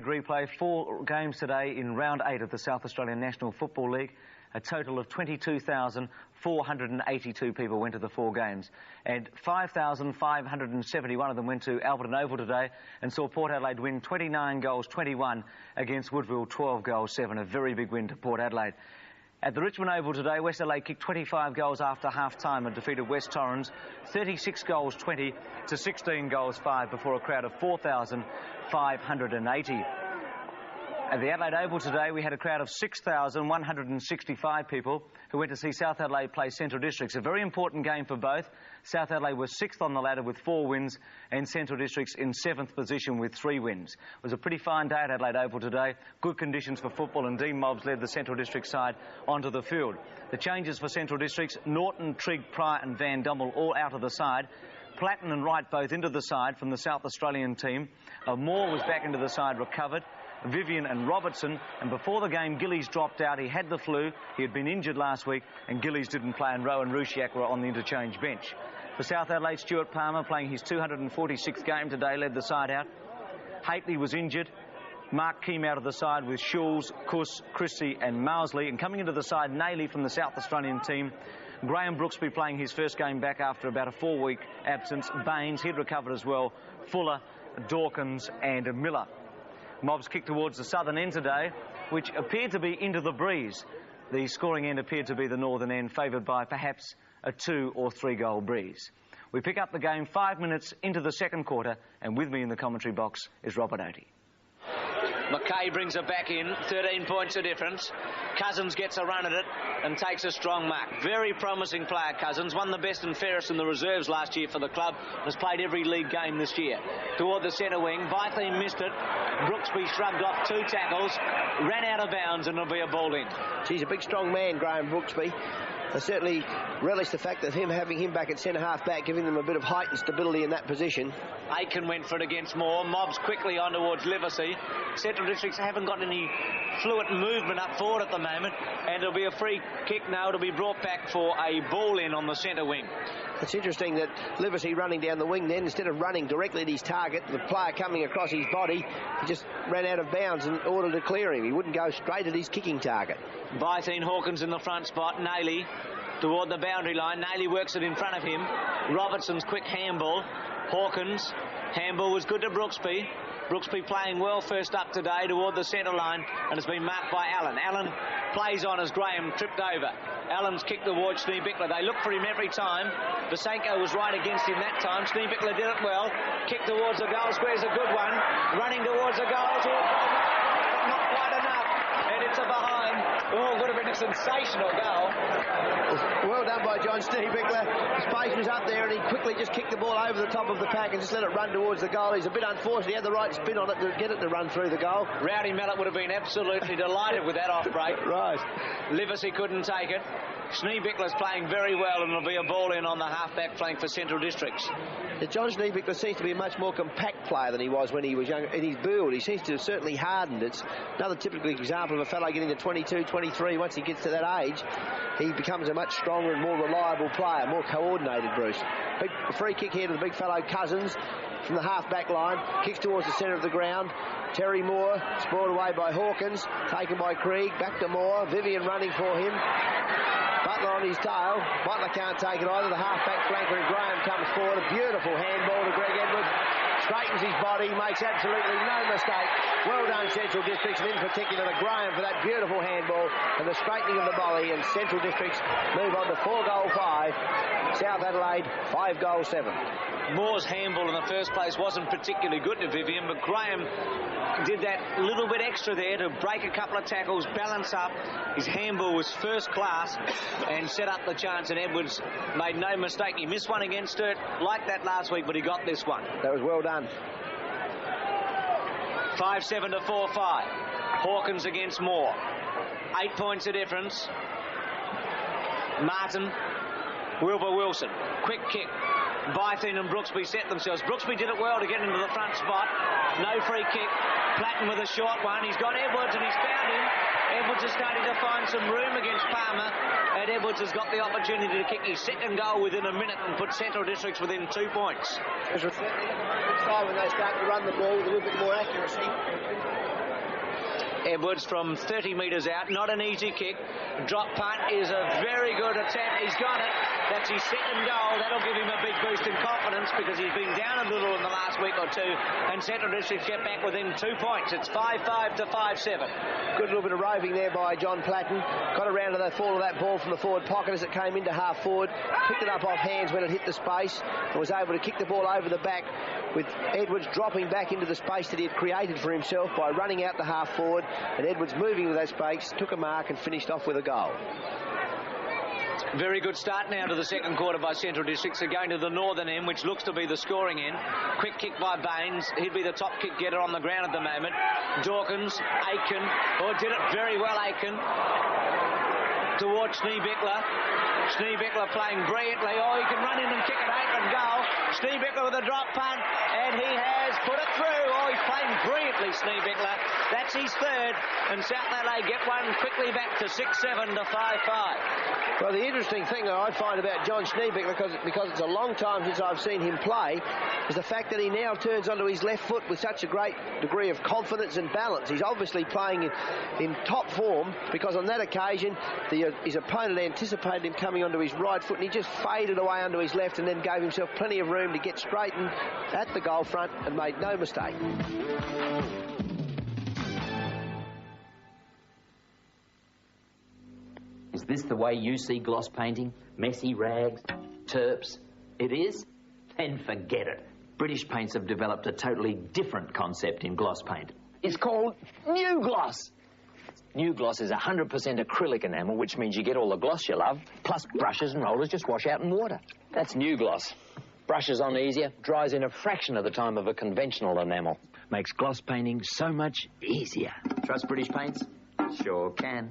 Big Replay. 4 games today in round 8 of the South Australian National Football League. A total of 22,482 people went to the 4 games, and 5,571 of them went to Alberton Oval today and saw Port Adelaide win 29 goals 21 against Woodville 12 goals 7. A very big win to Port Adelaide. At the Richmond Oval today, West Adelaide kicked 25 goals after half-time and defeated West Torrens 36 goals 20 to 16 goals 5 before a crowd of 4,580. At the Adelaide Oval today, we had a crowd of 6,165 people who went to see South Adelaide play Central Districts. A very important game for both. South Adelaide was 6th on the ladder with 4 wins, and Central Districts in 7th position with 3 wins. It was a pretty fine day at Adelaide Oval today. Good conditions for football, and Dean Mobbs led the Central District side onto the field. The changes for Central Districts: Norton, Trigg, Pryor and Van Dommel all out of the side. Platten and Wright both into the side from the South Australian team. Moore was back into the side, recovered. Vivian and Robertson, and before the game Gillies dropped out. He had the flu, he had been injured last week, and Gillies didn't play, and Rowan Rusciak were on the interchange bench. For South Adelaide, Stuart Palmer, playing his 246th game today, led the side out. Haitley was injured. Mark Keem out of the side with Schulz, Kuss, Christie and Mousley, and coming into the side, Nayley from the South Australian team. Graham Brooksby playing his first game back after about a 4-week absence. Baines, he'd recovered as well. Fuller, Dawkins and Miller. Mobbs kicked towards the southern end today, which appeared to be into the breeze. The scoring end appeared to be the northern end, favoured by perhaps a 2 or 3 goal breeze. We pick up the game 5 minutes into the second quarter, and with me in the commentary box is Robert Oatey. McKay brings it back in, 13 points of difference. Cousins gets a run at it and takes a strong mark. Very promising player, Cousins. Won the best and fairest in the reserves last year for the club. Has played every league game this year. Toward the centre wing, Bytheen missed it. Brooksby shrugged off 2 tackles, ran out of bounds, and it'll be a ball in. He's a big strong man, Graham Brooksby. I certainly relish the fact that having him back at centre-half back, giving them a bit of height and stability in that position. Aiken went for it against Moore. Mobbs quickly on towards Livesey. Central Districts haven't got any fluid movement up forward at the moment, and it'll be a free kick now. It'll be brought back for a ball in on the centre wing. It's interesting that Livesey running down the wing then, instead of running directly at his target, the player coming across his body, he just ran out of bounds in order to clear him. He wouldn't go straight at his kicking target. Bytheen Hawkins in the front spot. Nayley toward the boundary line. Nayley works it in front of him. Robertson's quick handball. Hawkins. Handball was good to Brooksby. Brooksby playing well first up today toward the centre line, and it's been marked by Allen. Allen plays on as Graham tripped over. Allen's kicked towards Schneebickler. They look for him every time. Vasenko was right against him that time. Schneebickler did it well. Kick towards the goal square's a good one. Running towards the goal. Not quite enough. And it's a behind. Oh, would have been a sensational goal. Well done by John Schneebickler. His pace was up there, and he quickly just kicked the ball over the top of the pack and just let it run towards the goal. He's a bit unfortunate. He had the right spin on it to get it to run through the goal. Rowdy Mallet would have been absolutely delighted with that off break. Right. Livesey couldn't take it. Schneebickler's playing very well, and it'll be a ball in on the half-back flank for Central Districts. John Schneebickler seems to be a much more compact player than he was when he was young. In his build, he seems to have certainly hardened. It's another typical example of a fellow getting to 22, 23. Once he gets to that age, he becomes a much stronger and more reliable player, more coordinated, Bruce. Big free kick here to the big fellow Cousins from the half-back line. Kicks towards the centre of the ground. Terry Moore, spoiled away by Hawkins. Taken by Krieg. Back to Moore. Vivian running for him. Butler on his tail. Butler can't take it either. The half-back flanker and Graham comes forward. A beautiful handball to Greg Edwards. Straightens his body, makes absolutely no mistake. Well done, Central Districts, and in particular to Graham for that beautiful handball and the straightening of the volley. And Central Districts move on to 4 goal 5. South Adelaide 5 goal 7. Moore's handball in the first place wasn't particularly good to Vivian, but Graham did that little bit extra there to break a couple of tackles, balance up. His handball was first class and set up the chance, and Edwards made no mistake. He missed one against Sturt like that last week, but he got this one. That was well done. 5-7 to 4-5. Hawkins against Moore. 8 points of difference. Martin. Wilbur Wilson. Quick kick. Bytheen and Brooksby set themselves. Brooksby did it well to get into the front spot. No free kick. Platten with a short one. He's got Edwards and he's found him. Edwards is starting to find some room against Palmer, and Edwards has got the opportunity to kick his second goal within a minute and put Central Districts within 2 points. It's certainly a good side when they start to run the ball with a little bit more accuracy. Edwards from 30 metres out. Not an easy kick. Drop punt is a very good attempt. He's got it. That's his second goal. That'll give him a big boost in confidence because he's been down a little in the last week or two, and Central District get back within 2 points. It's 5-5 to 5-7. Good little bit of roving there by John Platten. Got around to the fall of that ball from the forward pocket as it came into half forward. Picked it up off hands when it hit the space and was able to kick the ball over the back, with Edwards dropping back into the space that he had created for himself by running out the half forward, and Edwards moving to that space, took a mark and finished off with a goal. Very good start now to the second quarter by Central Districts. They're going to the northern end, which looks to be the scoring end. Quick kick by Baines. He'd be the top kick getter on the ground at the moment. Dawkins, Aitken. Oh, did it very well, Aitken. Towards Schneebickler. Schneebickler playing brilliantly. Oh, he can run in and kick it out and goal. Schneebickler with a drop punt, and he has put it through. Oh, he's playing brilliantly, Schneebickler. That's his third, and South Adelaide get one quickly back to 6-7 to 5-5. Well, the interesting thing that I find about John Schneebickler, because it's a long time since I've seen him play, is the fact that he now turns onto his left foot with such a great degree of confidence and balance. He's obviously playing in top form, because on that occasion his opponent anticipated him coming onto his right foot, and he just faded away onto his left and then gave himself plenty of room to get straightened at the goal front and made no mistake. Is this the way you see gloss painting? Messy rags? Terps? It is? Then forget it. British Paints have developed a totally different concept in gloss paint. It's called New Gloss. New Gloss is 100% acrylic enamel, which means you get all the gloss you love, plus brushes and rollers just wash out in water. That's New Gloss. Brushes on easier, dries in a fraction of the time of a conventional enamel. Makes gloss painting so much easier. Trust British Paints? Sure can.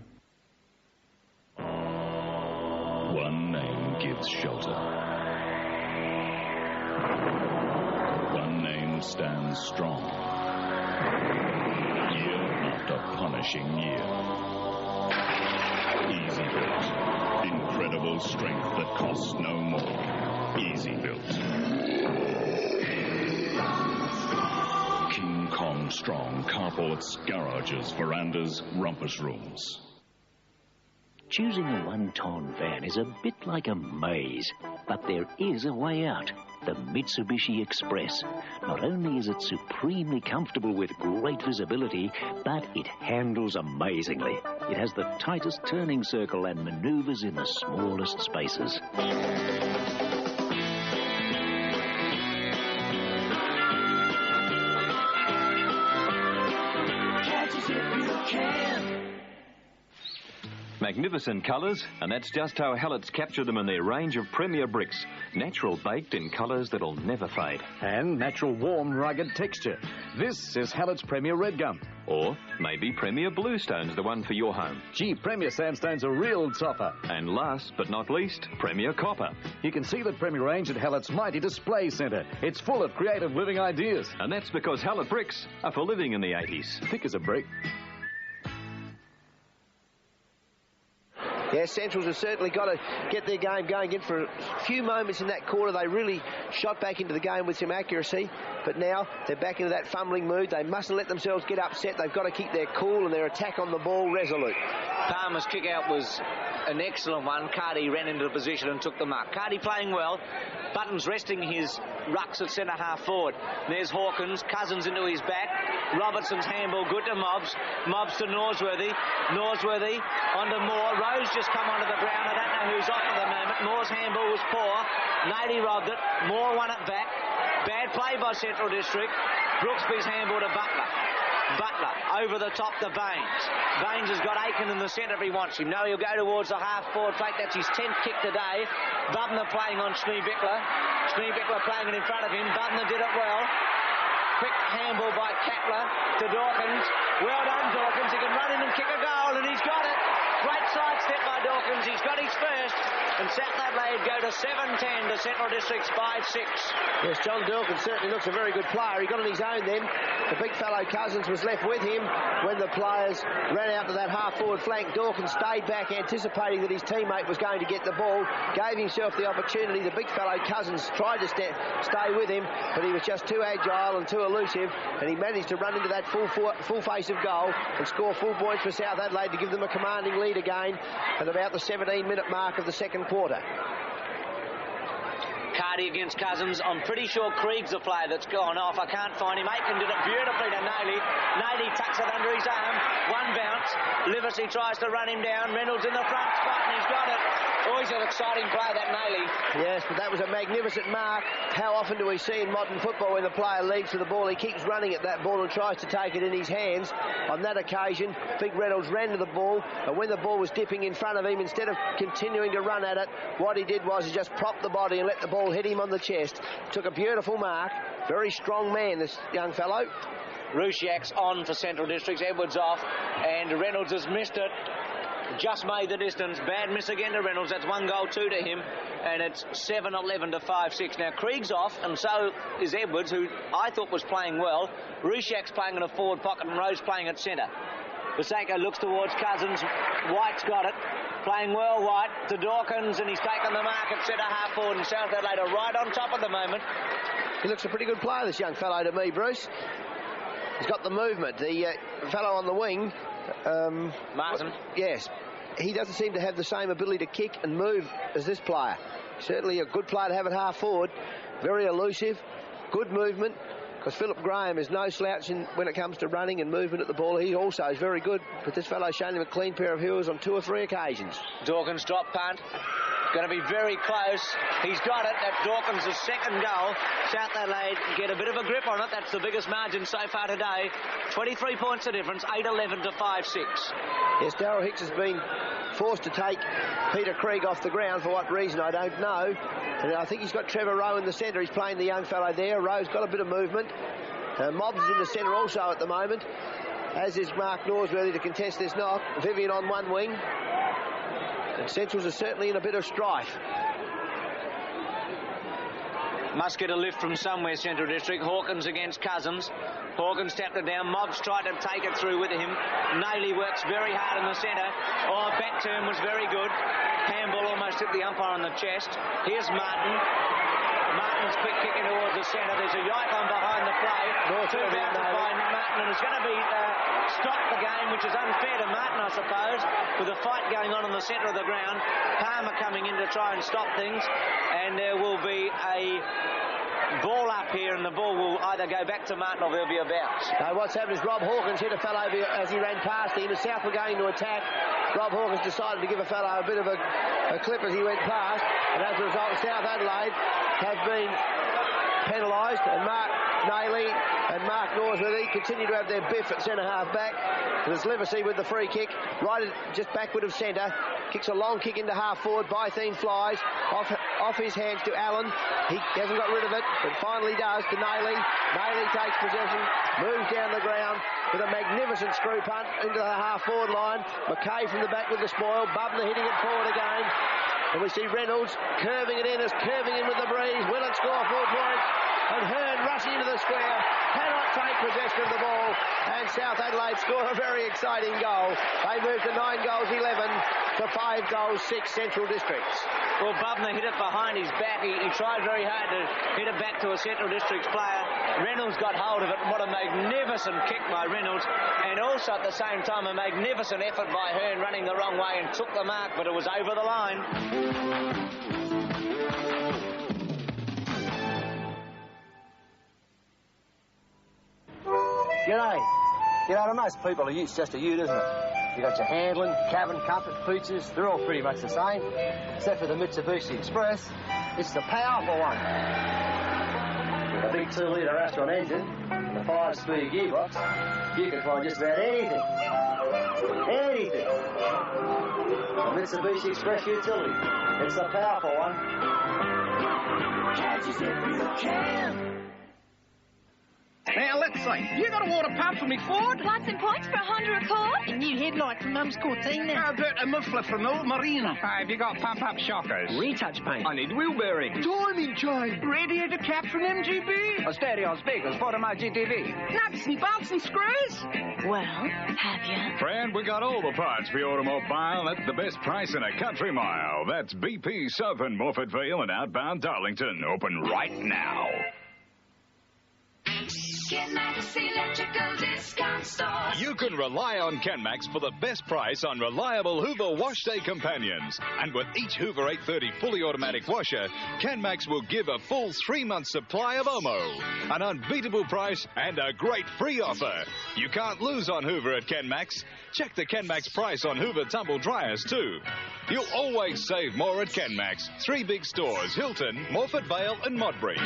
One name gives shelter. One name stands strong. Year after punishing year. Easy Built. Incredible strength that costs no more. Easy Built. King Kong Strong carports, garages, verandas, rumpus rooms. Choosing a one-ton van is a bit like a maze, but there is a way out. The Mitsubishi Express. Not only is it supremely comfortable with great visibility, but it handles amazingly. It has the tightest turning circle and maneuvers in the smallest spaces. Catch us if you can. Magnificent colours, and that's just how Hallett's capture them in their range of Premier bricks. Natural baked in colours that'll never fade. And natural warm, rugged texture. This is Hallett's Premier Red Gum. Or maybe Premier Bluestone's the one for your home. Gee, Premier Sandstone's a real topper. And last but not least, Premier Copper. You can see the Premier range at Hallett's mighty display centre. It's full of creative living ideas. And that's because Hallett bricks are for living in the 80s. Thick as a brick. Yes, Centrals have certainly got to get their game going again. For a few moments in that quarter, they really shot back into the game with some accuracy. But now they're back into that fumbling mood. They mustn't let themselves get upset. They've got to keep their cool and their attack on the ball resolute. Palmer's kick out was an excellent one. Cardi ran into the position and took the mark. Cardi playing well. Button's resting his rucks at centre half forward. There's Hawkins. Cousins into his back. Robertson's handball good to Mobbs. Mobbs to Norsworthy. Norsworthy onto Moore. Rose just come onto the ground. I don't know who's off at the moment. Moore's handball was poor. Nady robbed it. Moore won it back. Bad play by Central District. Brooksby's handball to Butler. Butler over the top to Baines. Baines has got Aiken in the centre if he wants him. No, he'll go towards the half-forward plate. That's his 10th kick today. Bubner playing on Schneebickler. Schneebickler playing it in front of him. Bubner did it well. Quick handball by Kapler to Dawkins. Well done, Dawkins. He can run in and kick a goal, and he's got it. Great sidestep by Dawkins. He's got his first. And South Adelaide go to 7-10 to Central Districts 5-6. Yes, John Dawkins certainly looks a very good player. He got on his own then. The big fellow Cousins was left with him when the players ran out to that half-forward flank. Dawkins stayed back, anticipating that his teammate was going to get the ball, gave himself the opportunity. The big fellow Cousins tried to stay with him, but he was just too agile and too elusive, and he managed to run into that full face of goal and score full points for South Adelaide to give them a commanding lead again at about the 17-minute mark of the second quarter. Cardi against Cousins. I'm pretty sure Krieg's the player that's gone off. I can't find him. Aiken did it beautifully to Naley. Naley tucks it under his arm. One bounce. Livesey tries to run him down. Reynolds in the front spot, and he's got it. Oh, he's an exciting player, that Naley. Yes, but that was a magnificent mark. How often do we see in modern football when the player leads for the ball, he keeps running at that ball and tries to take it in his hands. On that occasion, Big Reynolds ran to the ball, and when the ball was dipping in front of him, instead of continuing to run at it, what he did was he just propped the body and let the ball hit him on the chest. Took a beautiful mark. Very strong man, this young fellow. Rusciak's on for Central Districts. Edwards off, and Reynolds has missed it. Just made the distance. Bad miss again to Reynolds. That's 1 goal, 2 to him. And it's 7-11 to 5-6. Now, Krieg's off, and so is Edwards, who I thought was playing well. Rusciak's playing in a forward pocket, and Rose playing at centre. Basako looks towards Cousins. White's got it. Playing well, White to Dawkins, and he's taken the mark at centre half forward, and South Adelaide are right on top at the moment. He looks a pretty good player, this young fellow, to me, Bruce. He's got the movement. The fellow on the wing... Martin. Yes. He doesn't seem to have the same ability to kick and move as this player. Certainly a good player to have at half forward. Very elusive. Good movement. Because Philip Graham is no slouch when it comes to running and movement at the ball. He also is very good. But this fellow's shown him a clean pair of heels on 2 or 3 occasions. Dawkins drop punt. Going to be very close. He's got it. That's Dawkins' second goal. South Adelaide get a bit of a grip on it. That's the biggest margin so far today. 23 points the difference. 8-11 to 5-6. Yes, Darryl Hicks has been forced to take Peter Krieg off the ground. For what reason, I don't know. And I think he's got Trevor Rowe in the centre. He's playing the young fellow there. Rowe's got a bit of movement. Mobbs in the centre also at the moment, as is Mark Norsworthy to contest this knock. Vivian on one wing. And Centrals are certainly in a bit of strife. Must get a lift from somewhere, Central District. Hawkins against Cousins. Hawkins tapped it down. Mobbs tried to take it through with him. Naley works very hard in the centre. Oh, back turn was very good. Handball almost hit the umpire on the chest. Here's Martin. Martin's quick kicking towards the centre. There's a yike on behind the play. Two bounces by Martin, and it's going to be stop the game, which is unfair to Martin, I suppose, with a fight going on in the centre of the ground. Palmer coming in to try and stop things, and there will be a ball up here, and the ball will either go back to Martin or there'll be a bounce. Now what's happened is Rob Hawkins hit a fellow as he ran past him. The South were going to attack. Rob Hawkins decided to give a fellow a bit of a clip as he went past, and as a result, South Adelaide have been penalised, and Mark Naley and Mark Norsworthy continue to have their biff at centre-half back. There's Livesey with the free kick, right just backward of centre. Kicks a long kick into half-forward. Bythene flies off his hands to Allen. He hasn't got rid of it, but finally does to Naley. Naley takes possession, moves down the ground with a magnificent screw punt into the half-forward line. McKay from the back with the spoil. Bubner hitting it forward again. And we see Reynolds curving it in with the breeze. Will it score 4 points? And Hearn rushing into the square. Cannot take possession of the ball. And South Adelaide score a very exciting goal. They move to 9 goals 11 to 5 goals 6 Central Districts. Well, Bubner hit it behind his back. He tried very hard to hit it back to a Central Districts player. Reynolds got hold of it. What a magnificent kick by Reynolds. And also at the same time a magnificent effort by Hearn running the wrong way and took the mark, but it was over the line. G'day. G'day to most people, a ute's just a ute, isn't it? You got your handling, cabin comfort, features, they're all pretty much the same. Except for the Mitsubishi Express, it's the powerful one. With a big 2-litre Astron engine and a 5-speed gearbox, you can find just about anything. Anything. The Mitsubishi Express utility. It's the powerful one. Catch us if you can. Now, let's see. You got a water pump for me, Ford? Want some points for $100 a quart? A new headlight from Mum's Cortina. How about a muffler from old Marina? Have you got pump-up shockers? Retouch paint. I need wheel bearings. Timing chain. Radiator cap from MGB. A stereo speakers for my GTV. Nuts and bolts and screws. Well, have you? Friend, we got all the parts for your automobile at the best price in a country mile. That's BP Southern Morfettville and outbound Darlington. Open right now. Kenmax Electrical Discount Store. You can rely on Kenmax for the best price on reliable Hoover wash day companions. And with each Hoover 830 fully automatic washer, Kenmax will give a full 3-month supply of Omo. An unbeatable price and a great free offer. You can't lose on Hoover at Kenmax. Check the Kenmax price on Hoover tumble dryers too. You'll always save more at Kenmax. 3 big stores, Hilton, Morfettvale and Modbury.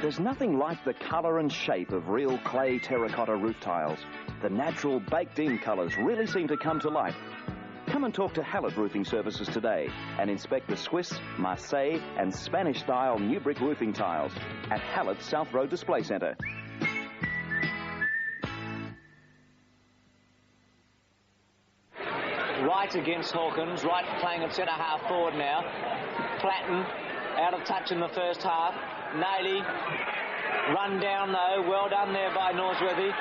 There's nothing like the colour and shape of real clay terracotta roof tiles. The natural baked-in colours really seem to come to life. Come and talk to Hallett Roofing Services today and inspect the Swiss, Marseille and Spanish-style new brick roofing tiles at Hallett South Road Display Centre. Wright against Hawkins. Wright playing at centre half forward now. Platten out of touch in the first half. Naily run down though. Well done there by Norsworthy.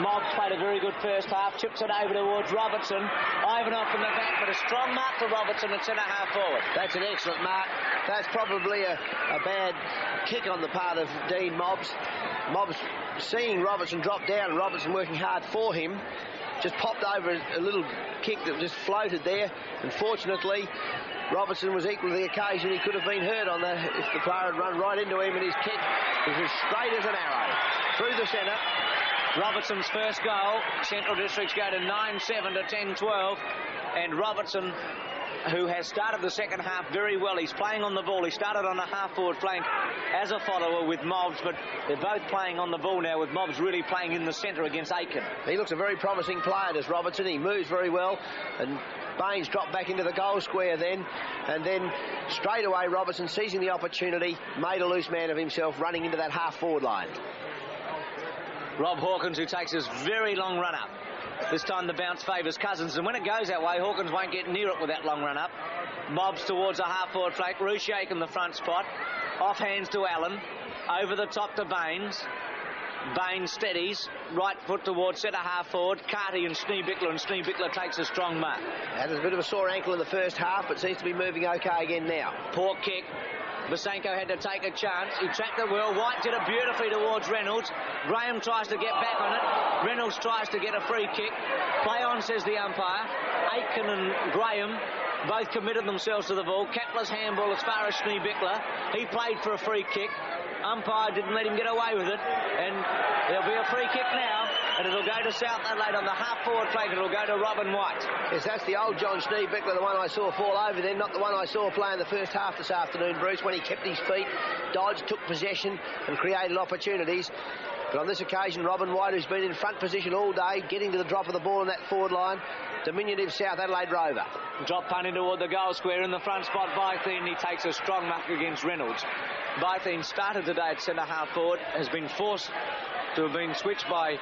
Mobbs played a very good first half. Chips it over towards Robertson. Ivanoff in the back, but a strong mark for Robertson at centre half forward. That's an excellent mark. That's probably a bad kick on the part of Dean Mobbs. Mobbs seeing Robertson drop down and Robertson working hard for him. Just popped over a little kick that just floated there. Unfortunately, Robertson was equal to the occasion. He could have been hurt on that if the player had run right into him, and his kick was as straight as an arrow through the centre. Robertson's first goal. Central Districts go to 9-7 to 10-12, and Robertson, who has started the second half very well. He's playing on the ball. He started on the half-forward flank as a follower with Mobbs, but they're both playing on the ball now, with Mobbs really playing in the centre against Aiken. He looks a very promising player, does Robertson. He moves very well, and Baines dropped back into the goal square then, and then straight away Robertson, seizing the opportunity, made a loose man of himself, running into that half-forward line. Rob Hawkins, who takes his very long run-up. This time the bounce favours Cousins, and when it goes that way, Hawkins won't get near it with that long run-up. Mobbs towards a half-forward flank. Rusciak in the front spot. Off hands to Allen. Over the top to Baines. Baines steadies. Right foot towards centre half-forward. Carty and Schneebickler takes a strong mark. Had a bit of a sore ankle in the first half, but seems to be moving okay again now. Poor kick. Basenko had to take a chance. He tracked it well. White did it beautifully towards Reynolds. Graham tries to get back on it. Reynolds tries to get a free kick. Play on, says the umpire. Aitken and Graham both committed themselves to the ball. Kepler's handball as far as Schneebickler. He played for a free kick. Umpire didn't let him get away with it. And there'll be a free kick now. And it'll go to South Adelaide on the half-forward flank. It'll go to Robin White. Yes, that's the old John Schneebickler, the one I saw fall over then, not the one I saw play in the first half this afternoon, Bruce, when he kept his feet, dodged, took possession and created opportunities. But on this occasion, Robin White, who's been in front position all day, getting to the drop of the ball in that forward line, diminutive South Adelaide Rover. Drop punt in toward the goal square in the front spot. Bytheen, he takes a strong mark against Reynolds. Bytheen started today at centre half forward, has been forced to have been switched by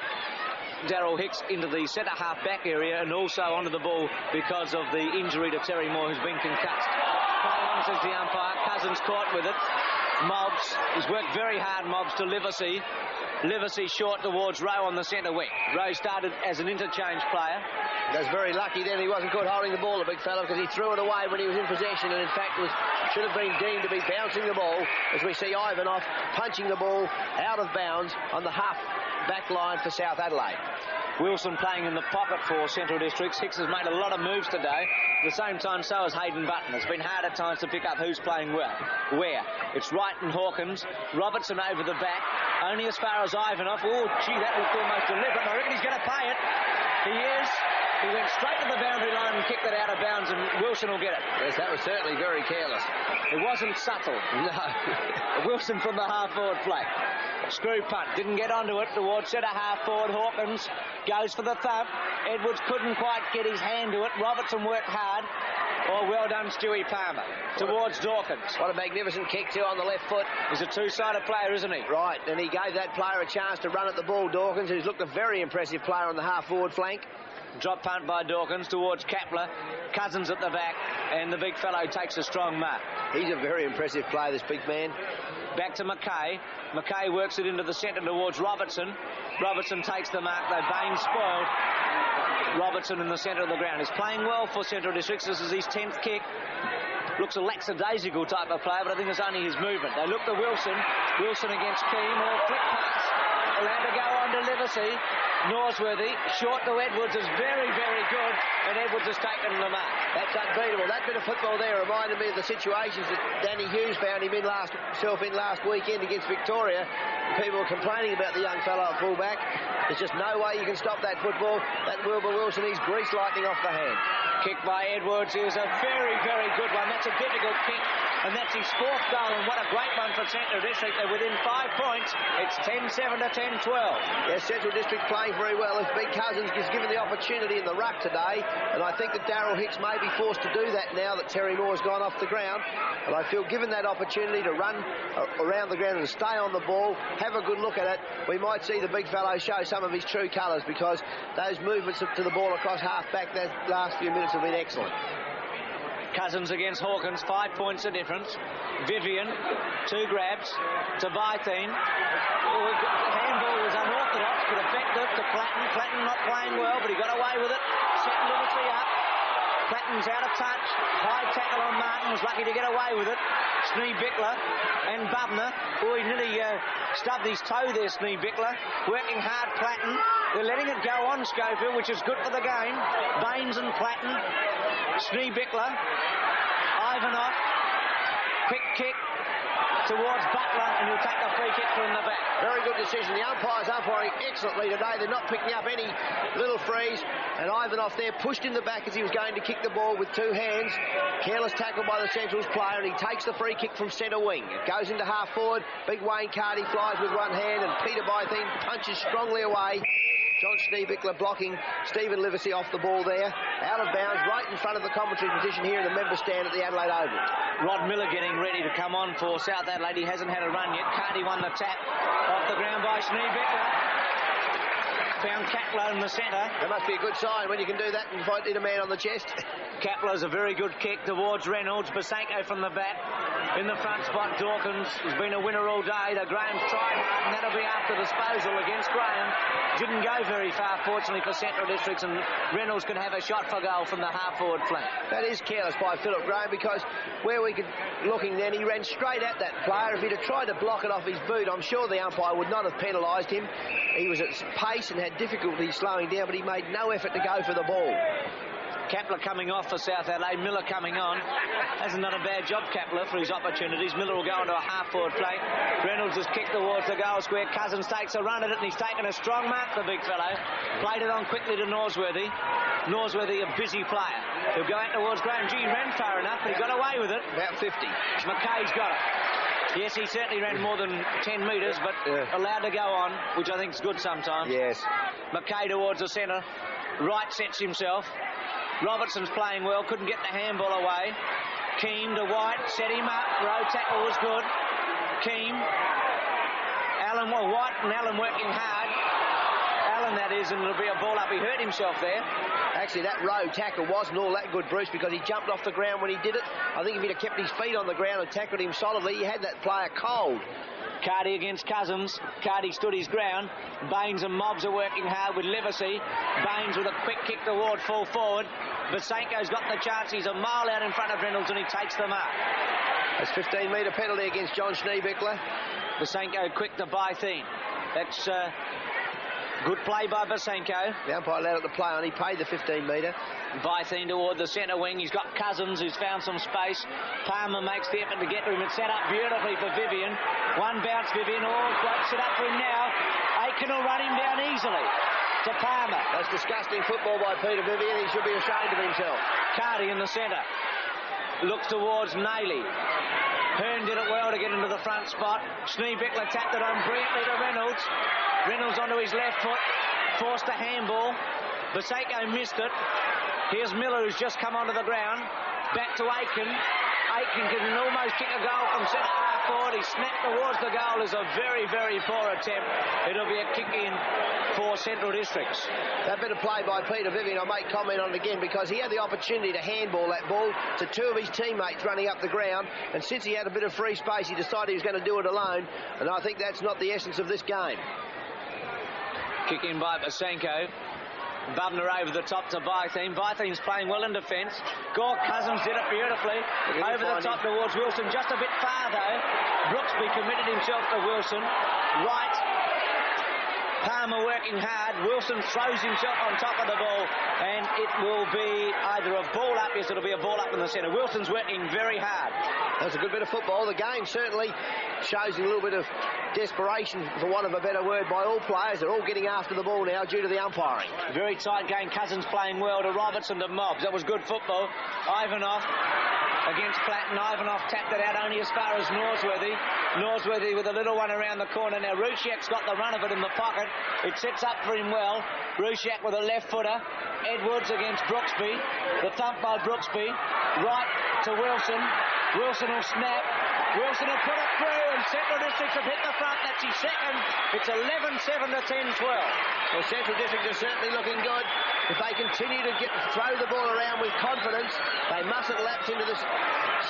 Darryl Hicks into the centre half back area and also onto the ball because of the injury to Terry Moore, who's been concussed. Play on, says the umpire. Cousins caught with it. Mobbs, he's worked very hard, Mobbs, to Livesey. Livesey short towards Rowe on the centre wing. Rowe started as an interchange player. He was very lucky then he wasn't caught holding the ball, the big fella, because he threw it away when he was in possession, and in fact should have been deemed to be bouncing the ball, as we see Ivanoff punching the ball out of bounds on the half back line for South Adelaide. Wilson playing in the pocket for Central Districts. Hicks has made a lot of moves today. At the same time, so has Hayden Button. It's been hard at times to pick up who's playing well. Where? It's Wright and Hawkins. Robertson over the back. Only as far as Ivanoff. Oh, gee, that looked almost deliberate. I reckon he's going to pay it. He is. He went straight to the boundary line and kicked it out of bounds, and Wilson will get it. Yes, that was certainly very careless. It wasn't subtle. No. Wilson from the half-forward flank. Screw punt. Didn't get onto it towards centre half-forward. Hawkins goes for the thump. Edwards couldn't quite get his hand to it. Robertson worked hard. Oh, well done, Stewie Palmer. Towards Dawkins. What a magnificent kick, too, on the left foot. He's a two-sided player, isn't he? Right, and he gave that player a chance to run at the ball, Dawkins, who's looked a very impressive player on the half-forward flank. Drop punt by Dawkins towards Kapler. Cousins at the back, and the big fellow takes a strong mark. He's a very impressive player, this big man. Back to McKay. McKay works it into the centre towards Robertson. Robertson takes the mark, though Bain spoiled. Robertson in the centre of the ground is playing well for Central Districts. This is his 10th kick. Looks a lackadaisical type of player, but I think it's only his movement. They look to Wilson. Wilson against Keane. Or flick pass. Allowed to go on to Livesey. Norsworthy. Short to Edwards is very, very good, and Edwards has taken the mark. That's unbeatable. That bit of football there reminded me of the situations that Danny Hughes found himself in last weekend against Victoria. People were complaining about the young fellow at fullback. There's just no way you can stop that football. That Wilbur Wilson, he's grease lightning off the hand. Kick by Edwards is a very, very good one. That's a difficult kick, and that's his 4th goal, and what a great one for Central District. They're within 5 points. It's 10-7 to 10-12. Yes, Central District playing very well. If Big Cousins is given the opportunity in the ruck today, and I think that Darryl Hicks may be forced to do that now that Terry Moore's gone off the ground. And I feel given that opportunity to run around the ground and stay on the ball, have a good look at it, we might see the big fellow show some of his true colours, because those movements to the ball across half-back that last few minutes have been excellent. Cousins against Hawkins, 5 points of difference. Vivian, 2 grabs to Bytheen. The handball was unorthodox but effective to Platten. Platten not playing well, but he got away with it. Set Livesey up. Platten's out of touch. High tackle on Martin, was lucky to get away with it. Snee Bickler and Bubner. Oh, he nearly stubbed his toe there, Snee Bickler. Working hard, Platten. They're letting it go on, Schofield, which is good for the game. Baines and Platten. Snee Bickler. Ivanoff. Quick kick towards Butler, and he'll take the free kick from the back. Very good decision. The umpire's umpiring excellently today. They're not picking up any little frees. And Ivanoff there pushed in the back as he was going to kick the ball with 2 hands. Careless tackle by the Centrals player, and he takes the free kick from centre wing. It goes into half forward. Big Wayne Carty flies with 1 hand, and Peter Bytheen punches strongly away. John Schneebickler blocking Stephen Livesey off the ball there. Out of bounds, right in front of the commentary position here in the member stand at the Adelaide Oval. Rod Miller getting ready to come on for South Adelaide. He hasn't had a run yet. Carty won the tap off the ground by Schneebickler. Found Kapler in the centre. That must be a good sign when you can do that and fight in a man on the chest. Kapler's a very good kick towards Reynolds. Basenko from the back. In the front spot, Dawkins has been a winner all day. The Graham's tried hard, and that'll be after disposal against Graham. Didn't go very far, fortunately, for Central Districts, and Reynolds can have a shot for goal from the half-forward flank. That is careless by Philip Graham, because where we could looking then, he ran straight at that player. If he'd have tried to block it off his boot, I'm sure the umpire would not have penalised him. He was at pace and had difficulty slowing down, but he made no effort to go for the ball. Kapler coming off for South Adelaide. Miller coming on. Hasn't done a bad job, Kapler, for his opportunities. Miller will go into a half-forward flank. Reynolds has kicked towards the goal square. Cousins takes a run at it, and he's taken a strong mark, the big fellow. Played it on quickly to Norsworthy. Norsworthy, a busy player. He'll go out towards Graham. Gee, he ran far enough, but he got away with it. About 50. McKay's got it. Yes, he certainly ran more than 10 metres, but allowed to go on, which I think is good sometimes. Yes. McKay towards the centre. Wright sets himself. Robertson's playing well, couldn't get the handball away. Keane to White, set him up. Row tackle was good. Keane. White and Allen working hard. Allen, that is, and it'll be a ball up. He hurt himself there. Actually, that row tackle wasn't all that good, Bruce, because he jumped off the ground when he did it. I think if he'd have kept his feet on the ground and tackled him solidly, he had that player cold. Carty against Cousins. Carty stood his ground. Baines and Mobbs are working hard with Livesey. Baines with a quick kick toward full forward. Basenko's got the chance. He's a mile out in front of Reynolds, and he takes them up. That's 15-metre penalty against John Schneebickler. Basenko quick to Bytheen. That's good play by Basenko. The umpire allowed it to play on. He paid the 15-metre. Bytheen toward the centre wing. He's got Cousins, who's found some space. Palmer makes the effort to get to him. It's set up beautifully for Vivian. One bounce, Vivian. Oh, great set up for him now. Aiken will run him down easily. to Palmer. That's disgusting football by Peter Vivian. He should be ashamed of himself. Cardi in the centre. Looks towards Nayley. Hearn did it well to get into the front spot. Schneebickler tapped it on brilliantly to Reynolds. Reynolds onto his left foot. Forced a handball. Baseko missed it. Here's Miller, who's just come onto the ground. Back to Aiken. Aiken can almost kick a goal from centre half forward. He snapped towards the goal. Is a very, very poor attempt. It'll be a kick in for Central Districts. That bit of play by Peter Vivian, I make comment on it again because he had the opportunity to handball that ball to two of his teammates running up the ground, and since he had a bit of free space, he decided he was going to do it alone, and I think that's not the essence of this game. Kick in by Basenko. Bubner over the top to Bytheen. Bytheen's playing well in defence. Gore Cousins did it beautifully. Over the top towards Wilson. Just a bit far though. Brooksby committed himself to Wilson. Right. Palmer working hard. Wilson throws himself on top of the ball, and it will be either a ball up. Yes, it'll be a ball up in the centre. Wilson's working very hard. That's a good bit of football. The game certainly shows a little bit of desperation, for want of a better word, by all players. They're all getting after the ball now due to the umpiring. Very tight game. Cousins playing well to Robertson to Mobbs. That was good football. Ivanov against Flatton. Ivanov tapped it out only as far as Norsworthy. Norsworthy with a little one around the corner. Now Rusciak's got the run of it in the pocket. It sets up for him well. Rusciak with a left footer. Edwards against Brooksby. The thump by Brooksby. Right to Wilson. Wilson will snap. Wilson will put it through, and Central Districts have hit the front. That's his second. It's 11-7 to 10-12. Well, Central Districts are certainly looking good. If they continue to throw the ball around with confidence, they mustn't lapse into this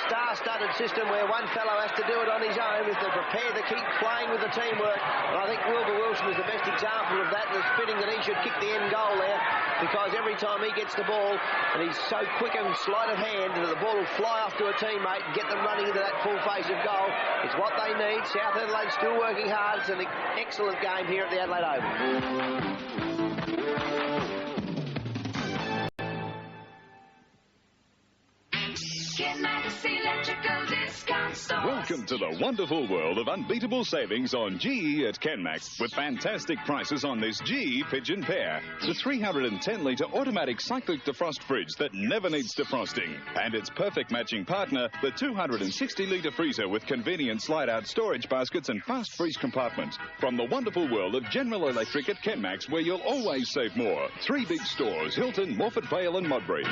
star-studded system where one fellow has to do it on his own. If they're prepared to keep playing with the teamwork, and I think Wilbur Wilson is the best example of that, and it's fitting that he should kick the end goal there, because every time he gets the ball, and he's so quick and sleight of hand, that the ball will fly off to a teammate and get them running into that full face of goal. It's what they need. South Adelaide still working hard. It's an excellent game here at the Adelaide Oval. Welcome to the wonderful world of unbeatable savings on GE at Kenmax, with fantastic prices on this GE Pigeon Pair, the 310-litre automatic cyclic defrost fridge that never needs defrosting, and its perfect matching partner, the 260-litre freezer with convenient slide-out storage baskets and fast freeze compartment. From the wonderful world of General Electric at Kenmax, where you'll always save more. 3 big stores: Hilton, Morford Vale and Modbury.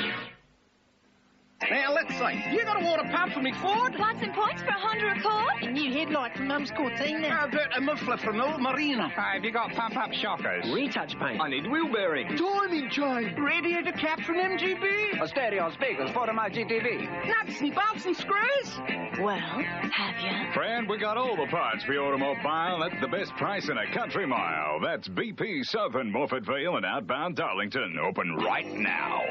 Now, let's see. You got a water pump for me, Ford? Want some points for $100 a quart? A new headlight from Mum's Cortina. How about a muffler from Old Marina? Have you got pump-up shockers? Retouch paint. I need wheel bearings. Timing chain. Radiator cap from MGB. A stereo speakers for my GTV. Nuts and bolts and screws. Well, have you? Friend, we got all the parts for your automobile at the best price in a country mile. That's BP Southern, Morford Vale and outbound Darlington. Open right now.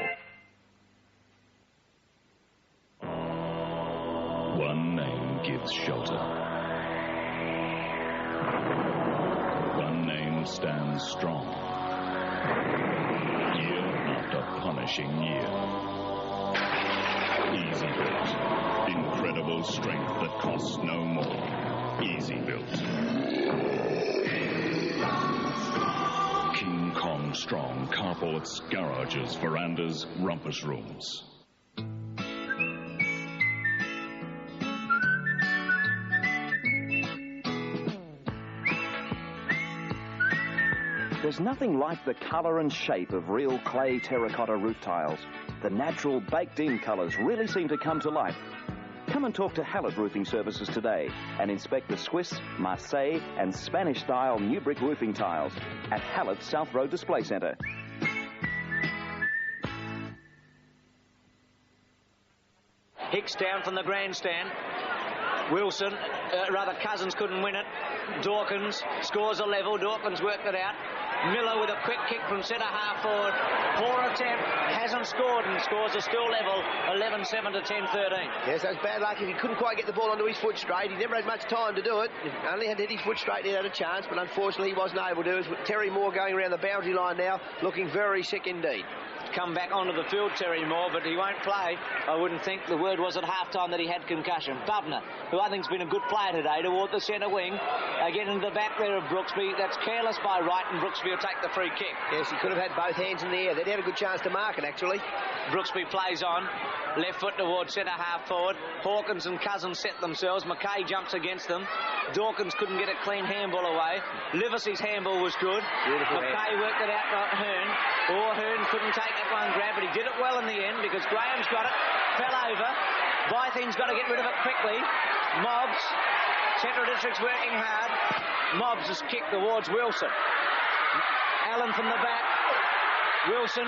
One name gives shelter. One name stands strong. Year after punishing year. Easy Built. Incredible strength that costs no more. Easy Built. King Kong Strong carports, garages, verandas, rumpus rooms. There's nothing like the colour and shape of real clay terracotta roof tiles. The natural baked-in colours really seem to come to life. Come and talk to Hallett Roofing Services today and inspect the Swiss, Marseille and Spanish-style new brick roofing tiles at Hallett South Road Display Centre. Hicks down from the grandstand. Wilson, Cousins couldn't win it. Dawkins scores a level. Dawkins worked it out. Miller with a quick kick from centre half forward. Poor attempt, hasn't scored and scores a still level, 11-7 to 10-13. Yes, that's bad luck. If he couldn't quite get the ball onto his foot straight, he never had much time to do it. He only had to hit his foot straight, he had a chance, but unfortunately he wasn't able to. Terry Moore going around the boundary line now, looking very sick indeed. come back onto the field, Terry Moore, but he won't play. I wouldn't think. The word was at half-time that he had concussion. Bubner, who I think's been a good player today, toward the centre wing. Get into the back there of Brooksby. That's careless by Wright, and Brooksby will take the free kick. Yes, he could have had both hands in the air. They'd had a good chance to mark it, actually. Brooksby plays on. Left foot towards centre half forward. Hawkins and Cousins set themselves. McKay jumps against them. Dawkins couldn't get a clean handball away. Liversee's handball was good. Beautiful McKay worked it out to Hearn. Hearn couldn't take that one grab, but he did it well in the end because Graham's got it. Fell over. Bytheen's got to get rid of it quickly. Mobbs. Central District's working hard. Mobbs has kicked towards Wilson. Allen from the back. Wilson.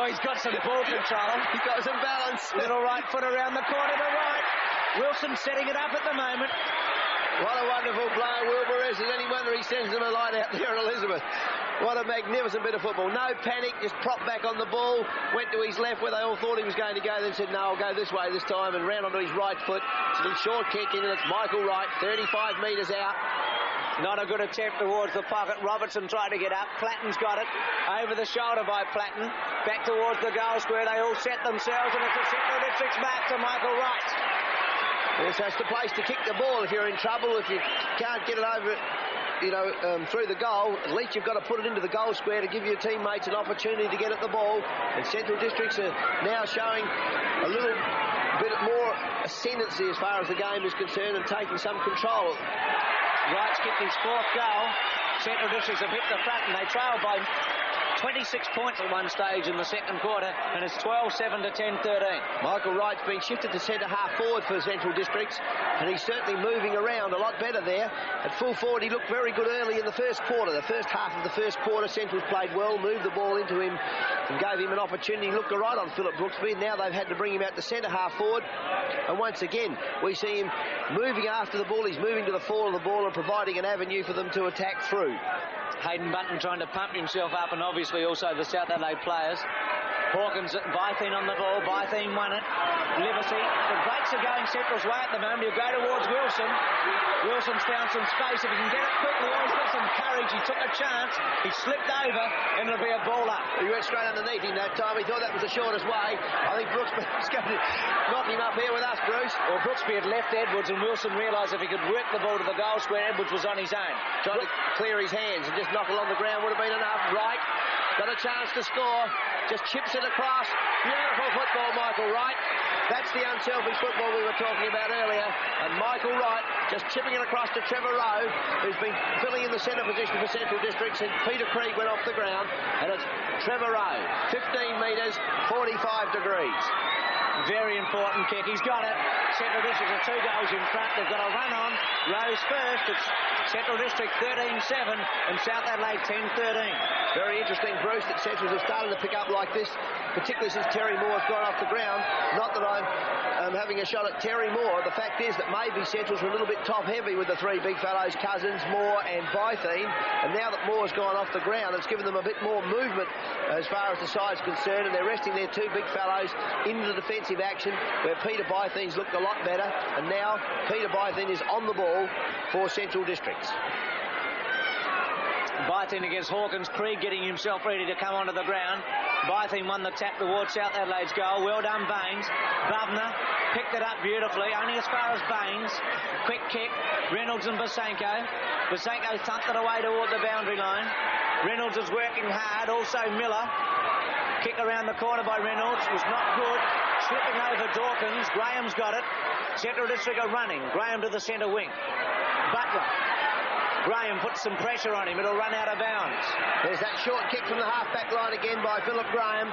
He's got some ball control. He's got some balance. Little right foot around the corner to right. Wilson setting it up at the moment. What a wonderful player Wilbur is. Is any wonder he sends them a light out there at Elizabeth. What a magnificent bit of football. No panic, just propped back on the ball. Went to his left where they all thought he was going to go. Then said, no, I'll go this way this time, and round onto his right foot. It's a little short kick in, and it's Michael Wright, 35 metres out. Not a good attempt towards the pocket. Robertson tried to get up. Platten's got it. Over the shoulder by Platten. Back towards the goal square. They all set themselves, and it's a Central District's back to Michael Wright. Yes, that's the place to kick the ball if you're in trouble. If you can't get it over, through the goal, at least you've got to put it into the goal square to give your teammates an opportunity to get at the ball. And Central Districts are now showing a little bit more ascendancy as far as the game is concerned and taking some control. Wright's kicked his fourth goal. Central Districts have hit the front, and they trail by 26 points at one stage in the second quarter, and it's 12-7 to 10-13. Michael Wright's been shifted to centre half forward for Central Districts, and he's certainly moving around a lot better there. At full forward, he looked very good early in the first quarter. The first half of the first quarter, Central's played well, moved the ball into him and gave him an opportunity. He looked all right on Philip Brooksby, and now they've had to bring him out to centre half forward. And once again, we see him moving after the ball. He's moving to the fore of the ball and providing an avenue for them to attack through. Hayden Button trying to pump himself up, and obviously also the South Adelaide players. Hawkins, Bytheen on the ball. Bytheen won it. Liversey. The breaks are going Central's way at the moment. He'll go towards Wilson. Wilson's found some space. If he can get it quickly, he's got some courage. He took a chance. He slipped over, and it'll be a ball up. He went straight underneath him that time. He thought that was the shortest way. I think Brooksby was going to knock him up here with us, Bruce. Well, Brooksby had left Edwards, and Wilson realised if he could work the ball to the goal square, Edwards was on his own. Trying to clear his hands and just knock it on the ground would have been enough. Wright got a chance to score. Just chips it across. Beautiful football, Michael Wright. That's the unselfish football we were talking about earlier. And Michael Wright just chipping it across to Trevor Rowe, who's been filling in the centre position for Central Districts, and Peter Krieg went off the ground. And it's Trevor Rowe, 15 metres, 45 degrees. Very important kick. He's got it. Central District are 2 goals in front. They've got a run on. Rose first. It's Central District 13-7 and South Adelaide 10-13. Very interesting, Bruce, that Centrals have started to pick up like this, particularly since Terry Moore's gone off the ground. Not that I'm having a shot at Terry Moore. The fact is that maybe Centrals were a little bit top-heavy with the 3 big fellows, Cousins, Moore and Bytheen. And now that Moore's gone off the ground, it's given them a bit more movement as far as the side's concerned, and they're resting their 2 big fellows into defensive action, where Peter Bytheen's looked a lot better, and now Peter Bytheen is on the ball for Central Districts. Bytheen against Hawkins. Krieg getting himself ready to come onto the ground. Bytheen won the tap towards South Adelaide's goal. Well done, Baines. Bubner picked it up beautifully, only as far as Baines. Quick kick. Reynolds and Basenko. Basenko thumped it away toward the boundary line. Reynolds is working hard. Also Miller. Kick around the corner by Reynolds was not good. Slipping over Dawkins. Graham's got it. Central District are running. Graham to the centre wing. Butler. Graham puts some pressure on him. It'll run out of bounds. There's that short kick from the half-back line again by Philip Graham.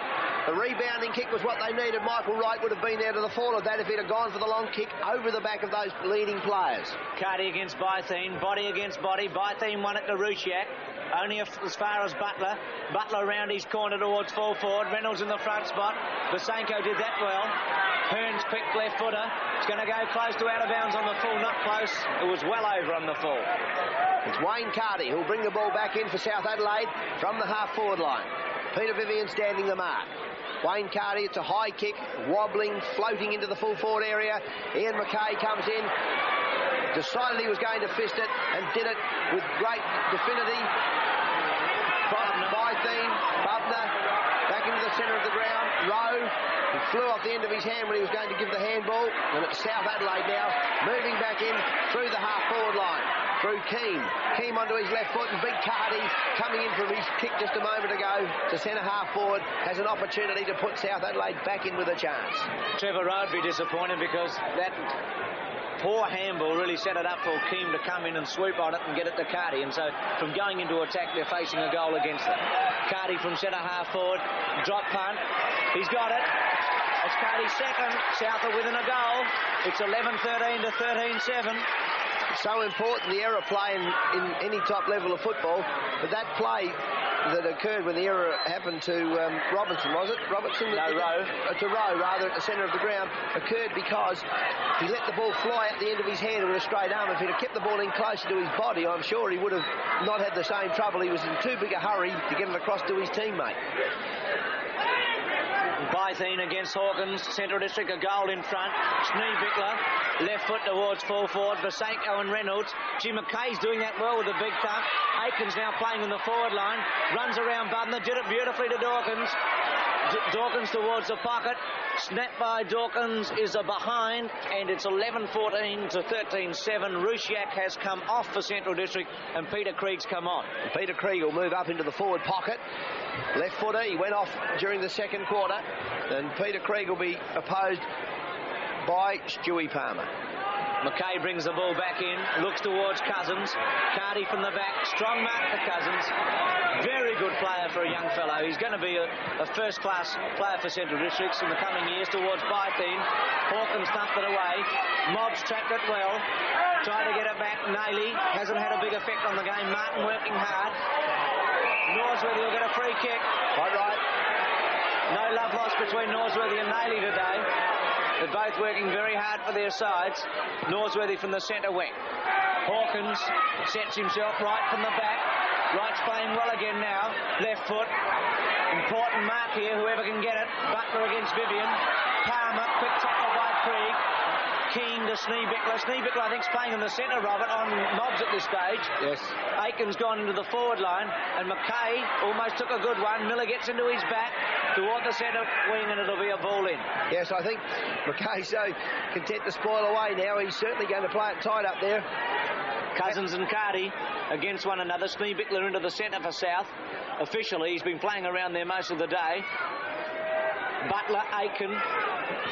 The rebounding kick was what they needed. Michael Wright would have been there to the fall of that if he'd have gone for the long kick over the back of those leading players. Carty against Bytheen. Body against body. Bytheen won it to Rusciak. Only as far as Butler. Butler around his corner towards full forward. Reynolds in the front spot. Basenko did that well. Hearn's quick left footer. It's going to go close to out of bounds on the full. Not close. It was well over on the full. It's Wayne Carty who'll bring the ball back in for South Adelaide from the half-forward line. Peter Vivian standing the mark. Wayne Carty, it's a high kick, wobbling, floating into the full-forward area. Ian McKay comes in, decided he was going to fist it, and did it with great definity. Bytheen, Bubner, back into the centre of the ground. Rowe, he flew off the end of his hand when he was going to give the handball. And it's South Adelaide now, moving back in through the half-forward line. Through Keane. Keane onto his left foot, and Big Carty, coming in from his kick just a moment ago to centre half forward, has an opportunity to put South Adelaide back in with a chance. Trevor Rowe would be disappointed because that poor handball really set it up for Keane to come in and swoop on it and get it to Carty. And so from going into attack, they're facing a goal against them. Carty from centre half forward, drop punt. He's got it. It's Carty's second. South are within a goal. It's 11-13 to 13-7. So important, the error play in any top level of football, but that play that occurred when the error happened to Robinson, was it? Robertson? No, Rowe. To Rowe, rather, at the centre of the ground, occurred because he let the ball fly at the end of his hand with a straight arm. If he'd have kept the ball in closer to his body, I'm sure he would have not had the same trouble. He was in too big a hurry to get it across to his teammate. Bytheen against Hawkins, Central District, a goal in front. Schneebickler, left foot towards full forward. Vasenko and Reynolds. Jim McKay's doing that well with the big thump. Aikens now playing in the forward line. Runs around Butner, did it beautifully to Dawkins. Dawkins towards the pocket. Snap by Dawkins is a behind, and it's 11-14 to 13-7. Rusciak has come off for Central District, and Peter Krieg's come on. Peter Krieg will move up into the forward pocket. Left footer, he went off during the second quarter, and Peter Krieg will be opposed by Stewie Palmer. McKay brings the ball back in, looks towards Cousins. Carty from the back, strong mark for Cousins. Very good player for a young fellow. He's going to be a first-class player for Central Districts in the coming years. Towards Bytheen. Hawkins thumped it away. Mobbs trapped it well. Tried to get it back. Nailey hasn't had a big effect on the game. Martin working hard. Norsworthy will get a free kick. Quite right. No love lost between Norsworthy and Nailey today. They're both working very hard for their sides. Norsworthy from the centre wing. Hawkins sets himself right from the back. Wright's playing well again now. Left foot. Important mark here, whoever can get it. Butler against Vivian. Palmer, quick tackle by Krieg. Keane to Schneebickler. Schneebickler, I think, is playing in the centre, Robert, on Mobbs at this stage. Yes. Aiken's gone into the forward line, and McKay almost took a good one. Miller gets into his back toward the centre wing, and it'll be a ball in. Yes, I think McKay's so content to spoil away now. He's certainly going to play it tight up there. Cousins and Carty against one another. Schneebickler into the centre for South. Officially, he's been playing around there most of the day. Butler, Aiken,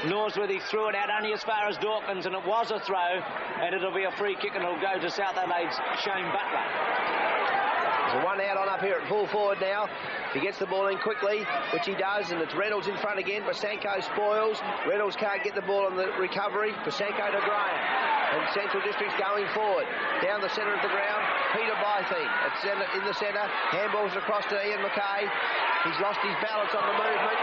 Norsworthy threw it out only as far as Dawkins, and it was a throw, and it'll be a free kick, and it'll go to South Adelaide's Shane Butler. There's a one out on up here at full forward now. He gets the ball in quickly, which he does, and it's Reynolds in front again. Basanko spoils. Reynolds can't get the ball on the recovery. Basanko to Graham. And Central District's going forward. Down the centre of the ground, Peter Bytheen in the centre. Handballs across to Ian McKay. He's lost his balance on the movement.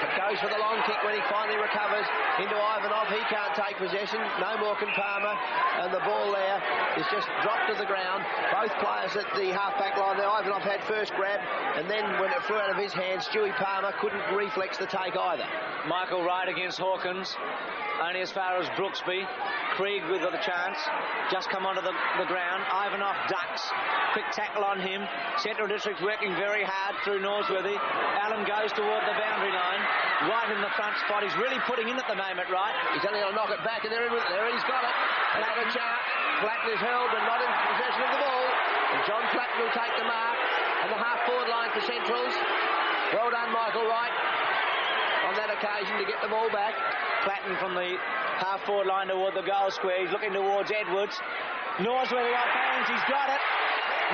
It goes for the long kick when he finally recovers into Ivanov. He can't take possession. No more can Palmer. And the ball there is just dropped to the ground. Both players at the half-back line. Now Ivanov had first grab, and then when it flew out of his hands, Stewie Palmer couldn't reflex the take either. Michael Wright against Hawkins. Only as far as Brooksby. Krieg with the chance. Just come onto the ground. Ivanov ducks. Quick tackle on him. Central District's working very hard through Norsworthy. Allen goes toward the boundary line. Right in the front spot. He's really putting in at the moment, right? He's only going to knock it back, and there he's got it. Another chance. Flatten is held but not in possession of the ball. And John Flatten will take the mark. And the half-forward line for Centrals. Well done, Michael Wright, on that occasion to get the ball back. Flatten from the half-forward line toward the goal square. He's looking towards Edwards. Norsworthy off hands. He's got it.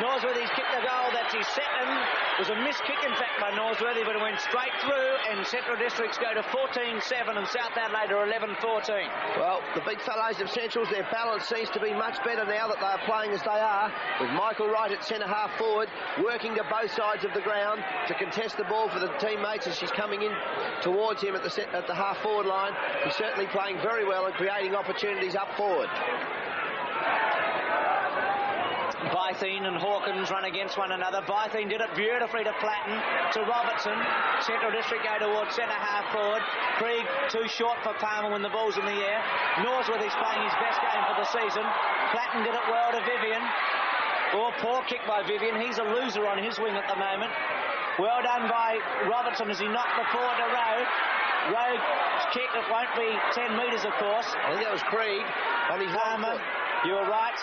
Norsworthy's kicked the goal. That's his second. It was a missed kick, in fact, by Norsworthy, but it went straight through, and Central Districts go to 14-7, and South Adelaide are 11-14. Well, the big fellows of Centrals, their balance seems to be much better now that they are playing as they are, with Michael Wright at centre half forward, working to both sides of the ground to contest the ball for the teammates as she's coming in towards him at the half forward line. He's certainly playing very well and creating opportunities up forward. Bytheen and Hawkins run against one another. Bytheen did it beautifully to Flatten, to Robertson. Central District go towards centre half forward. Krieg too short for Palmer when the ball's in the air. Norsworthy's playing his best game for the season. Flatten did it well to Vivian. Oh, poor kick by Vivian. He's a loser on his wing at the moment. Well done by Robertson as he knocked the forward to Rowe. Rowe's kick, it won't be 10 metres, of course. I think that was Krieg on his Palmer, you were right.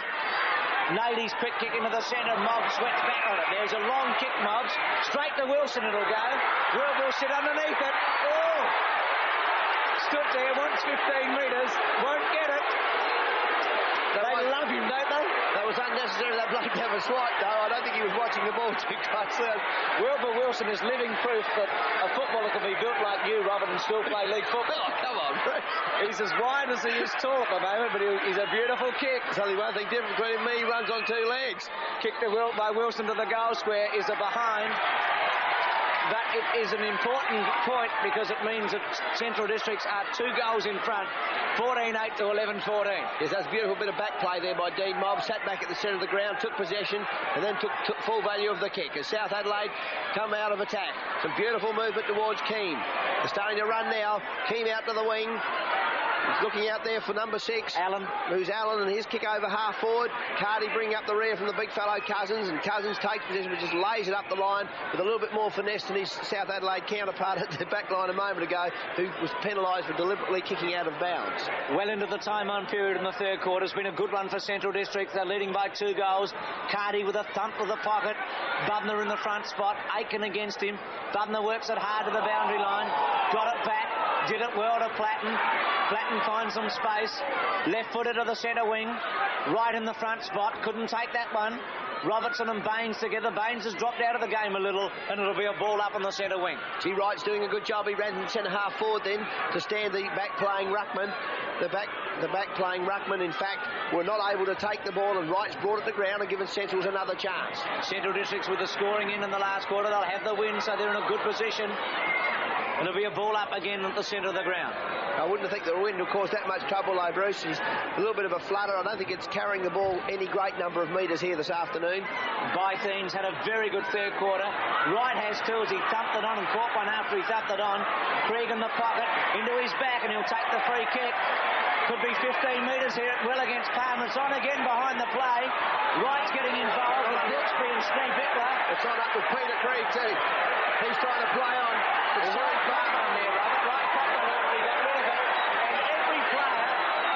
Nady's quick kick into the centre. Mobbs sweats back on it. There's a long kick, Mobbs. Straight to Wilson it'll go. Will sit underneath it. Oh! Stood there, wants 15 metres. Won't get it. They love him, don't they? That was unnecessary. That bloke have a swipe, though. I don't think he was watching the ball too closely. Wilbur Wilson is living proof that a footballer can be built like you, Robert, and still play league football. Oh, come on. He's as wide as he is tall at the moment, but he's a beautiful kick. There's only one thing different between him and me. He runs on two legs. Kick by Wilson to the goal square is a behind. But it is an important point because it means that Central Districts are 2 goals in front, 14-8 to 11-14. Yes, that's a beautiful bit of back play there by Dean Mobb. Sat back at the centre of the ground, took possession, and then took full value of the kick. As South Adelaide come out of attack. Some beautiful movement towards Keane. They're starting to run now. Keane out to the wing. He's looking out there for number 6. Allen. Who's Allen, and his kick over half forward. Cardi bringing up the rear from the big fellow Cousins, and Cousins takes possession but just lays it up the line with a little bit more finesse than his South Adelaide counterpart at the back line a moment ago, who was penalised for deliberately kicking out of bounds. Well into the time-on period in the third quarter. It's been a good one for Central District. They're leading by 2 goals. Cardi with a thump to the pocket. Bubner in the front spot. Aiken against him. Bubner works it hard to the boundary line. Got it back. Did it well to Platten. Platten finds some space. Left-footed to the centre wing. Right in the front spot. Couldn't take that one. Robertson and Baines together. Baines has dropped out of the game a little, and it'll be a ball up on the centre wing. G. Wright's doing a good job. He ran centre half forward then to stand the back-playing ruckman. The back-playing ruckman, in fact, were not able to take the ball, and Wright's brought it to ground and given Centrals another chance. Central Districts with the scoring in the last quarter. They'll have the win, so they're in a good position. And it'll be a ball up again at the centre of the ground. I wouldn't think the wind will cause that much trouble, though, Bruce. He's a little bit of a flutter. I don't think it's carrying the ball any great number of metres here this afternoon. Bytheens had a very good third quarter. Wright has too, as he thumped it on and caught one after he thumped it on. Krieg in the pocket, into his back, and he'll take the free kick. Could be 15 metres here at will against Palmer. It's on again behind the play. Wright's getting involved with Brooksby and Steve Bickler. It's on up with Peter Krieg too. He's trying to play on. It's very far on there, Robert. Right pocket, he got rid of it. And every player,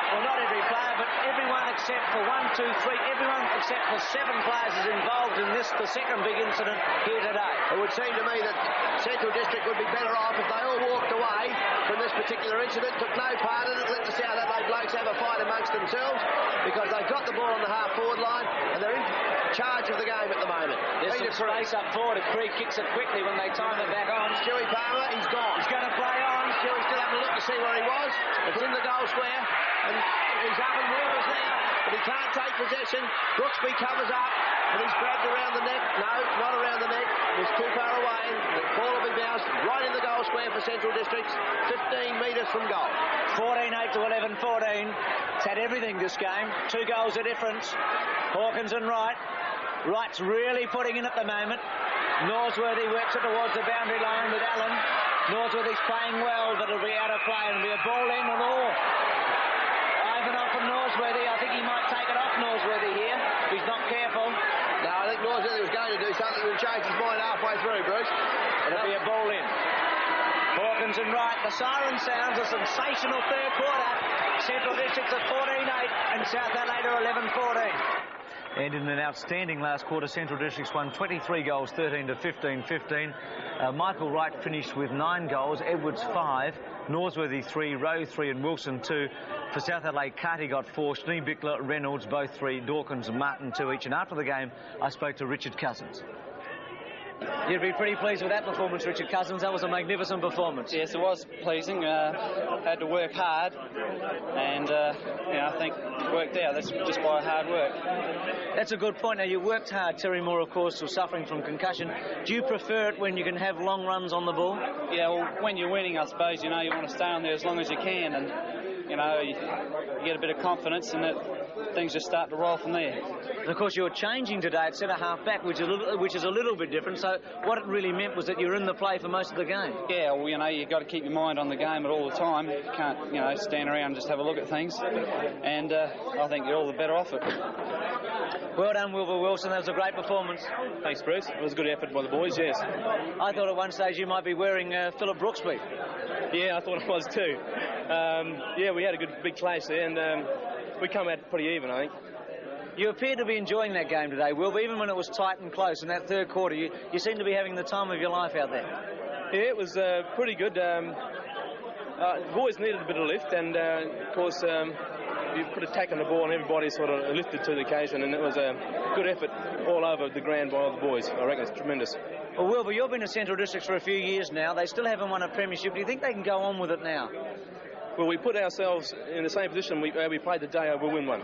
well, not every player, but everyone except for 1, 2, 3, everyone except for 7 players is involved in this, the second big incident here today. It would seem to me that Central District would be better off if they all walked away from this particular incident, took no part in it, let the South Adelaide blokes have a fight amongst themselves, because they've got the ball on the half-forward line and they're in charge of the game at the moment. There's some space up forward if Krieg kicks it quickly when they time it back on. Stewie Palmer, he's gone. He's going to play on. Stewie's still having a look to see where he was. It's in the goal square, and he's up and Wilbur's there, but he can't take possession. Brooksby covers up, and he's grabbed around the neck. No, not around the neck. He's too far away. The ball will be bounced right in the goal square for Central Districts, 15 metres from goal. 14-8 to 11-14. It's had everything this game. 2 goals of difference. Hawkins and Wright. Wright's really putting in at the moment. Norsworthy works it towards the boundary line with Allen. Norsworthy's playing well, but it'll be out of play. It'll be a ball in and all. Ivanov from Norsworthy. I think he might take it off Norsworthy here if he's not careful. No, I think Norsworthy was going to do something and change his mind halfway through, Bruce. It'll be a ball in. Hawkins and Wright. The siren sounds a sensational third quarter. Central Districts at 14-8 and South Adelaide are 11-14. And in an outstanding last quarter, Central Districts won 23 goals, 13 to 15-15. Michael Wright finished with 9 goals, Edwards 5, Norsworthy 3, Rowe 3 and Wilson 2. For South Adelaide, Carty got 4, Schnee, Bickler, Reynolds both 3, Dawkins and Martin 2 each. And after the game, I spoke to Richard Cousins. You'd be pretty pleased with that performance, Richard Cousins. That was a magnificent performance. Yes, it was pleasing. Had to work hard, and I think it worked out. That's just by hard work. That's a good point. Now, you worked hard. Terry Moore, of course, was suffering from concussion. Do you prefer it when you can have long runs on the ball? Yeah, well, when you're winning, I suppose, you want to stay on there as long as you can, and, you get a bit of confidence, and things just start to roll from there. And of course, you're changing today at centre half back, which is a little bit different. So what it really meant was that you're in the play for most of the game. Yeah, well, you know, you've got to keep your mind on the game at all the time. You can't, you know, stand around and just have a look at things. And I think you're all the better off it. Well done, Wilbur Wilson. That was a great performance. Thanks, Bruce. It was a good effort by the boys, yes. I thought at one stage you might be wearing Philip Brooksby. Yeah, I thought it was too. Yeah, we had a good big clash there, and we come out pretty even, I think. You appear to be enjoying that game today, Wilbur, even when it was tight and close in that third quarter. You seem to be having the time of your life out there. Yeah, it was pretty good. The boys needed a bit of lift, and of course, you put a tack on the ball and everybody sort of lifted to the occasion, and it was a good effort all over the ground by all the boys. I reckon it's tremendous. Well, Wilbur, you've been in Central Districts for a few years now. They still haven't won a premiership. Do you think they can go on with it now? Well, we put ourselves in the same position we played the day we'll win one.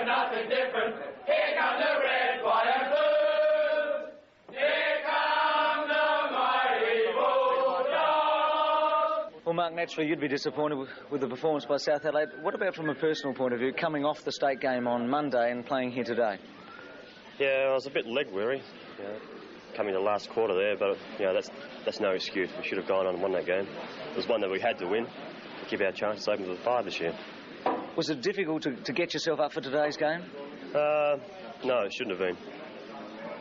Nothing different. Here come the red, white and blue. Here come the mighty Bulldogs. Well, Mark, naturally you'd be disappointed with the performance by South Adelaide. What about from a personal point of view, coming off the state game on Monday and playing here today? Yeah, I was a bit leg weary, you know, coming to the last quarter there, but you know, that's no excuse. We should have gone on and won that game. It was one that we had to win to keep our chances open to the 5 this year. Was it difficult to get yourself up for today's game? No, it shouldn't have been.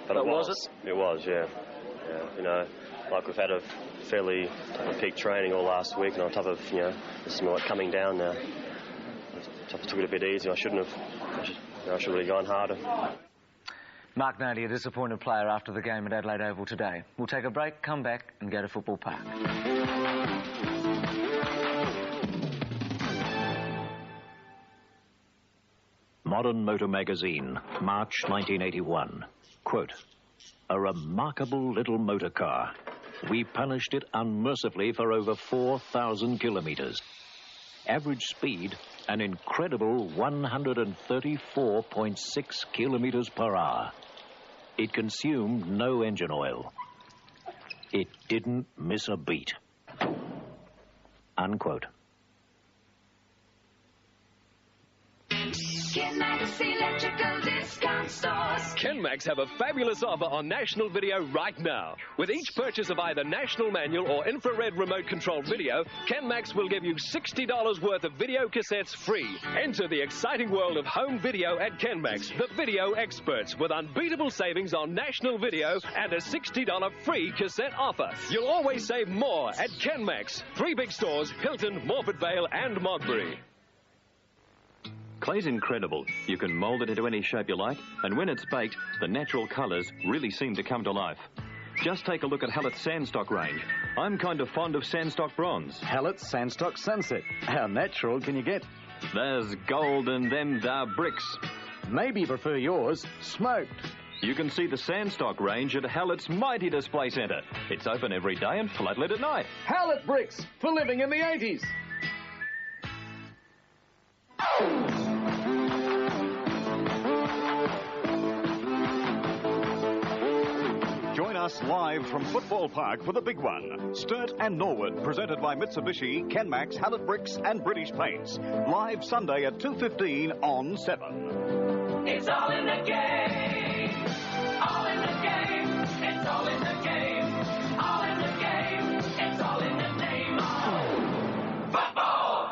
But it was. It was, yeah. You know, like we've had a fairly peak training all last week, and on top of, you know, this is like coming down now. I took it a bit easy. I should have really gone harder. Mark Nady, a disappointed player after the game at Adelaide Oval today. We'll take a break, come back and go to Football Park. Modern Motor Magazine, March 1981. Quote, "A remarkable little motor car. We punished it unmercifully for over 4,000 kilometres. Average speed, an incredible 134.6 kilometres per hour. It consumed no engine oil. It didn't miss a beat." Unquote. Kenmax Electrical Discount Stores. Kenmax have a fabulous offer on national video right now. With each purchase of either national manual or infrared remote controlled video, Kenmax will give you $60 worth of video cassettes free. Enter the exciting world of home video at Kenmax, the video experts, with unbeatable savings on national video and a $60 free cassette offer. You'll always save more at Kenmax. 3 big stores, Hilton, Morford Vale and Modbury. Clay's incredible. You can mould it into any shape you like, and when it's baked, the natural colours really seem to come to life. Just take a look at Hallett's Sandstock range. I'm kind of fond of Sandstock Bronze. Hallett's Sandstock Sunset. How natural can you get? There's gold in them there bricks. Maybe you prefer yours smoked. You can see the Sandstock range at Hallett's Mighty Display Centre. It's open every day and floodlit at night. Hallett bricks for living in the 80s. Join us live from Football Park for the big one. Sturt and Norwood, presented by Mitsubishi, Kenmax, Hallett Bricks and British Paints. Live Sunday at 2:15 on 7. It's all in the game. All in the game. It's all in the game. All in the game. It's all in the name of football.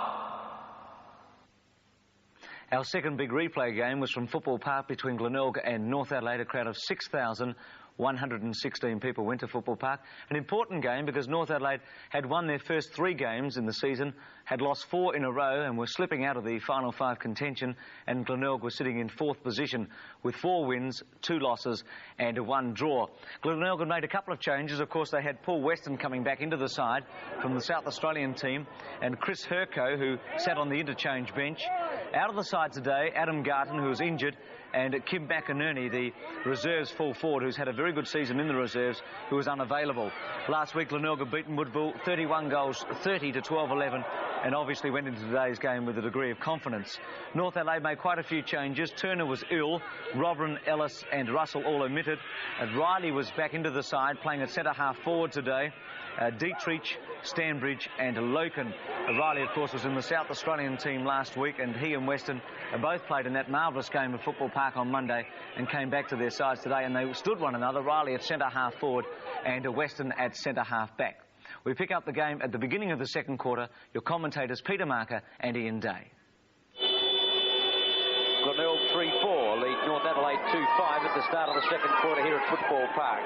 Our second big replay game was from Football Park between Glenelg and North Adelaide. A crowd of 6,116 people went to Football Park. An important game because North Adelaide had won their first 3 games in the season, had lost 4 in a row and were slipping out of the final 5 contention, and Glenelg was sitting in 4th position with 4 wins, 2 losses and a 1 draw. Glenelg had made a couple of changes. Of course, they had Paul Weston coming back into the side from the South Australian team, and Chris Herco, who sat on the interchange bench. Out of the side today, Adam Garton, who was injured, and Kim McInerney, the reserves full forward, who's had a very good season in the reserves, who was unavailable. Last week, Glenelg had beaten Woodville 31 goals, 30 to 12-11 and obviously went into today's game with a degree of confidence. North Adelaide made quite a few changes. Turner was ill, Robin, Ellis and Russell all omitted. Riley was back into the side, playing at centre-half forward today. Dietrich, Stanbridge and Loken. Riley, of course, was in the South Australian team last week, and he and Weston both played in that marvellous game of Football Park on Monday and came back to their sides today, and they stood one another, Riley at centre-half forward and Weston at centre-half back. We pick up the game at the beginning of the second quarter. Your commentators Peter Marker and Ian Day. Glenelg 3-4, lead North Adelaide 2-5 at the start of the second quarter here at Football Park.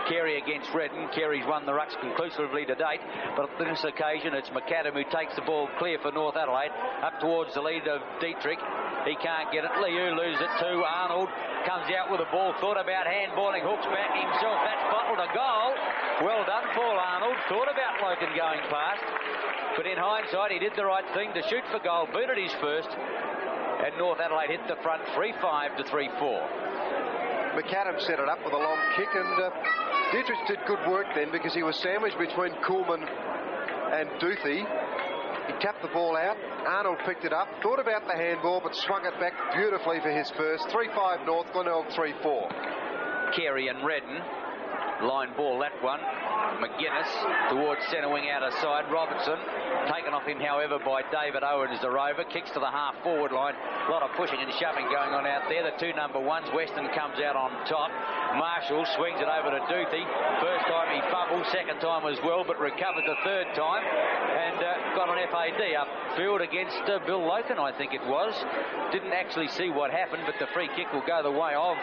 Carey against Redden. Carey's won the rucks conclusively to date, but on this occasion it's McAdam who takes the ball clear for North Adelaide, up towards the lead of Dietrich. He can't get it. Liu loses it to Arnold. Comes out with the ball, thought about handballing, hooks back himself. That's bottled a goal. Well done, Paul Arnold. Thought about Loken going past, but in hindsight he did the right thing to shoot for goal, booted his first, and North Adelaide hit the front 3-5 to 3-4. McAdam set it up with a long kick, and Dietrich did good work then because he was sandwiched between Kuhlman and Duthie. He tapped the ball out. Arnold picked it up, thought about the handball, but swung it back beautifully for his first. 3-5 North, Glenelg 3-4. Carey and Redden. Line ball, that one. McGuinness towards centre wing outer side. Robertson taken off him, however, by David Owens, the rover. Kicks to the half forward line. A lot of pushing and shoving going on out there. The two number ones. Weston comes out on top. Marshall swings it over to Duthie. First time he fumbled, second time as well, but recovered the third time and got an FAD upfield against Bill Loken, I think it was. Didn't actually see what happened, but the free kick will go the way of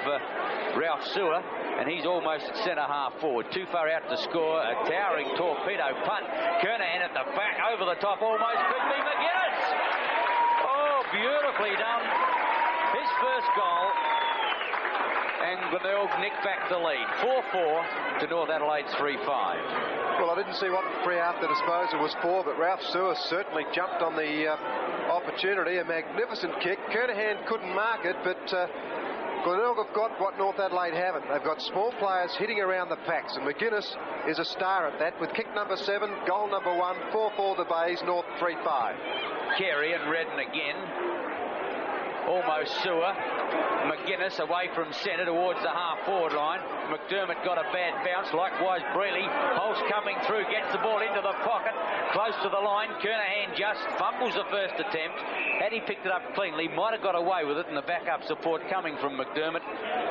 Ralph Sewer, and he's almost at centre-half forward. Too far out to score. A towering torpedo punt. Kernahan at the back, over the top almost. Could be McGuinness. Oh, beautifully done. His first goal. And Glenelg nicked back the lead. 4-4 to North Adelaide's 3-5. Well, I didn't see what the free after disposal was for, but Ralph Sewer certainly jumped on the opportunity. A magnificent kick. Kernahan couldn't mark it, but Glenelg have got what North Adelaide haven't. They've got small players hitting around the packs, and McGuinness is a star at that with kick number 7, goal number 1, 4-4 the Bays, North 3-5. Carey and Redden again. Almost Sewer. McGuinness away from centre towards the half-forward line. McDermott got a bad bounce, likewise Brealey. Holtz coming through, gets the ball into the pocket, close to the line. Kernahan just fumbles the first attempt. Had he picked it up cleanly, might have got away with it, and the backup support coming from McDermott,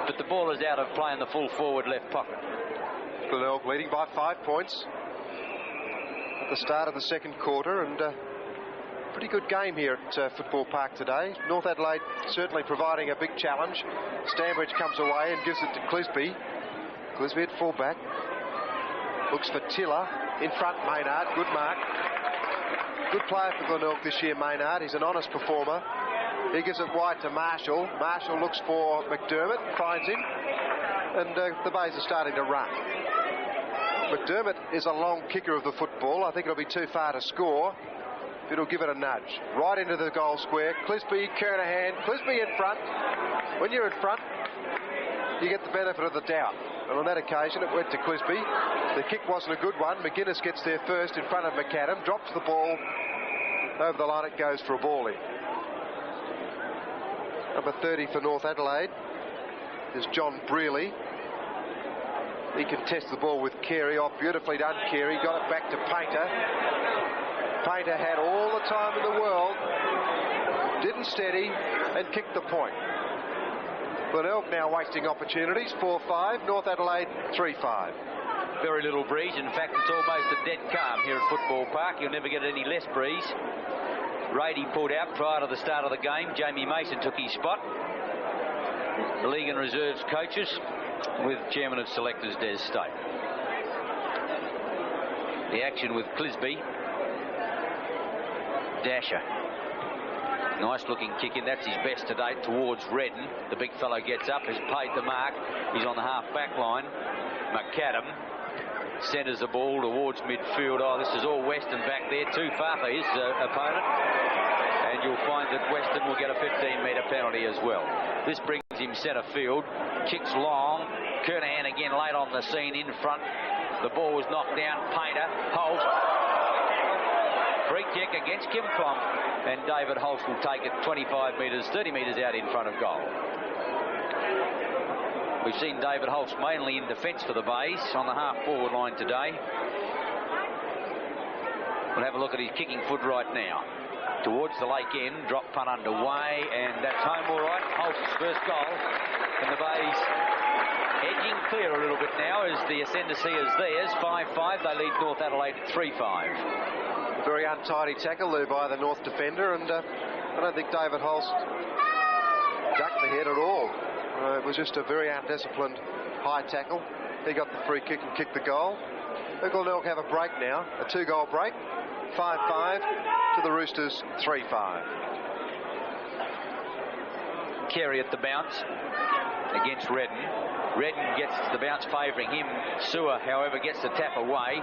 but the ball is out of play in the full forward left pocket. Glenelg leading by 5 points at the start of the second quarter, and pretty good game here at Football Park today. North Adelaide certainly providing a big challenge. Stanbridge comes away and gives it to Clisby. Clisby at fullback. Looks for Tiller. In front, Maynard. Good mark. Good player for Glenelg this year, Maynard. He's an honest performer. He gives it wide to Marshall. Marshall looks for McDermott, finds him, and the Bays are starting to run. McDermott is a long kicker of the football. I think it'll be too far to score. It'll give it a nudge. Right into the goal square. Clisby, Kernahan. Clisby in front. When you're in front, you get the benefit of the doubt. And on that occasion, it went to Clisby. The kick wasn't a good one. McGuinness gets there first in front of McAdam. Drops the ball. Over the line it goes for a ball in. Number 30 for North Adelaide is John Brealey. He contests the ball with Carey. Off beautifully done, Carey. Got it back to Painter. Painter had all the time in the world, didn't steady, and kicked the point. Glenelg now wasting opportunities. 4-5, North Adelaide 3-5. Very little breeze. In fact, it's almost a dead calm here at Football Park. You'll never get any less breeze. Rady pulled out prior to the start of the game. Jamie Mason took his spot. The League and Reserves coaches with Chairman of Selectors Des State. The action with Clisby. Dasher. Nice looking kick in. That's his best to date towards Redden. The big fellow gets up, has paid the mark. He's on the half back line. McAdam centres the ball towards midfield. Oh, this is all Weston back there. Too far for his opponent. And you'll find that Weston will get a 15-metre penalty as well. This brings him centre field. Kicks long. Kernahan again late on the scene in front. The ball was knocked down. Painter holds. Free kick against Kim Klom, and David Holst will take it 25 metres, 30 metres out in front of goal. We've seen David Holst mainly in defence for the Bays on the half-forward line today. We'll have a look at his kicking foot right now. Towards the lake end, drop punt underway, and that's home all right. Holst's first goal, and the Bays edging clear a little bit now as the ascendancy is theirs. 5-5, they lead North Adelaide 3-5. Very untidy tackle there by the North defender, and I don't think David Holst ducked the head at all. It was just a very undisciplined high tackle. He got the free kick and kicked the goal. Glenelg have a break now, a 2-goal break. 5-5 to the Roosters, 3-5. Carey at the bounce against Redden. Redden gets the bounce favouring him. Sewer, however, gets the tap away.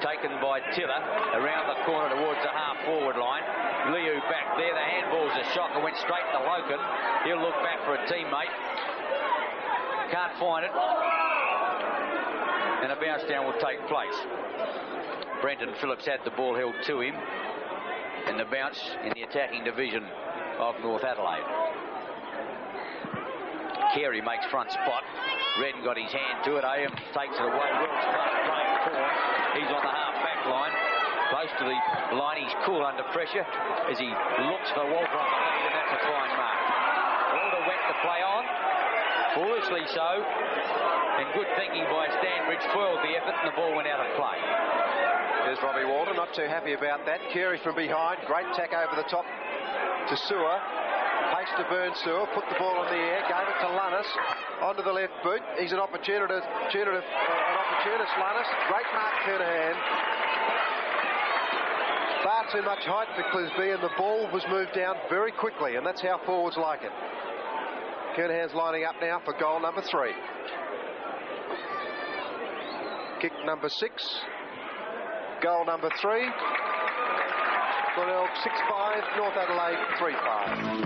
Taken by Tiller around the corner towards the half-forward line. Liu back there. The handball's a shocker. Went straight to Loken. He'll look back for a teammate. Can't find it. And a bounce down will take place. Brenton Phillips had the ball held to him, and the bounce in the attacking division of North Adelaide. Carey makes front spot. Redden got his hand to it. Ames takes it away. Wills playing forward. He's on the half-back line. Close to the line. He's cool under pressure as he looks for Walter on the lead, and that's a fine mark. Walter went to play on. Foolishly so. And good thinking by Stanbridge foiled the effort, and the ball went out of play. There's Robbie Walter, not too happy about that. Carey from behind, great tack over the top to Sewer. Pace to Burn Sewer, put the ball in the air, gave it to Lunnis, onto the left boot. He's an opportunist, Lunnis. Great mark, Kernahan. Far too much height for Clisby, and the ball was moved down very quickly, and that's how forwards like it. Kernahan's lining up now for goal number 3. Kick number 6. Goal number 3. Glenelg 6-5, North Adelaide 3-5.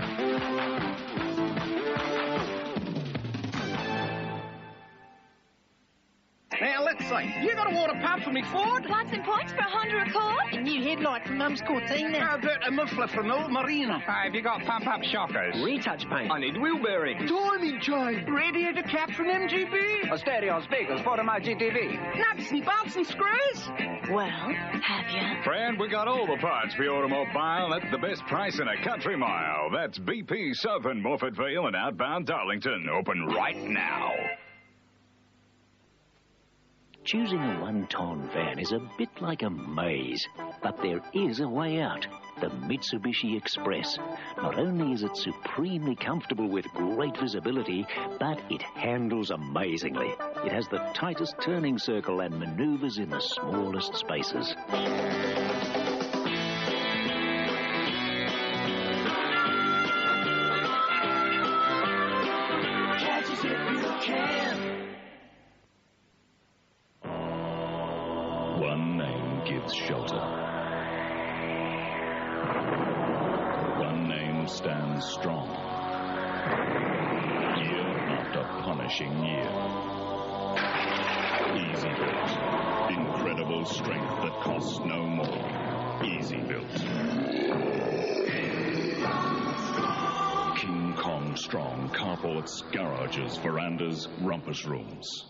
Now, let's see. You got a water pump for me, Ford? Want some points for $100 a quart? A new headlight for Mum's Cortina. How about a muffler from old Marina? Have you got pump-up shockers? Retouch paint. I need wheel bearings. Timing chain. Radiator cap from MGB. A stereo speakers for my GTV. Nuts and bolts and screws. Well, have you? Friend, we got all the parts for your automobile at the best price in a country mile. That's BP Sub in Morfordvale and outbound Darlington. Open right now. Choosing a one-ton van is a bit like a maze, but there is a way out. The Mitsubishi Express. Not only is it supremely comfortable with great visibility, but it handles amazingly. It has the tightest turning circle and maneuvers in the smallest spaces. Catch us if you can. One name gives shelter. One name stands strong. Year after punishing year. Easy Built. Incredible strength that costs no more. Easy Built. King Kong Strong carports, garages, verandas, rumpus rooms.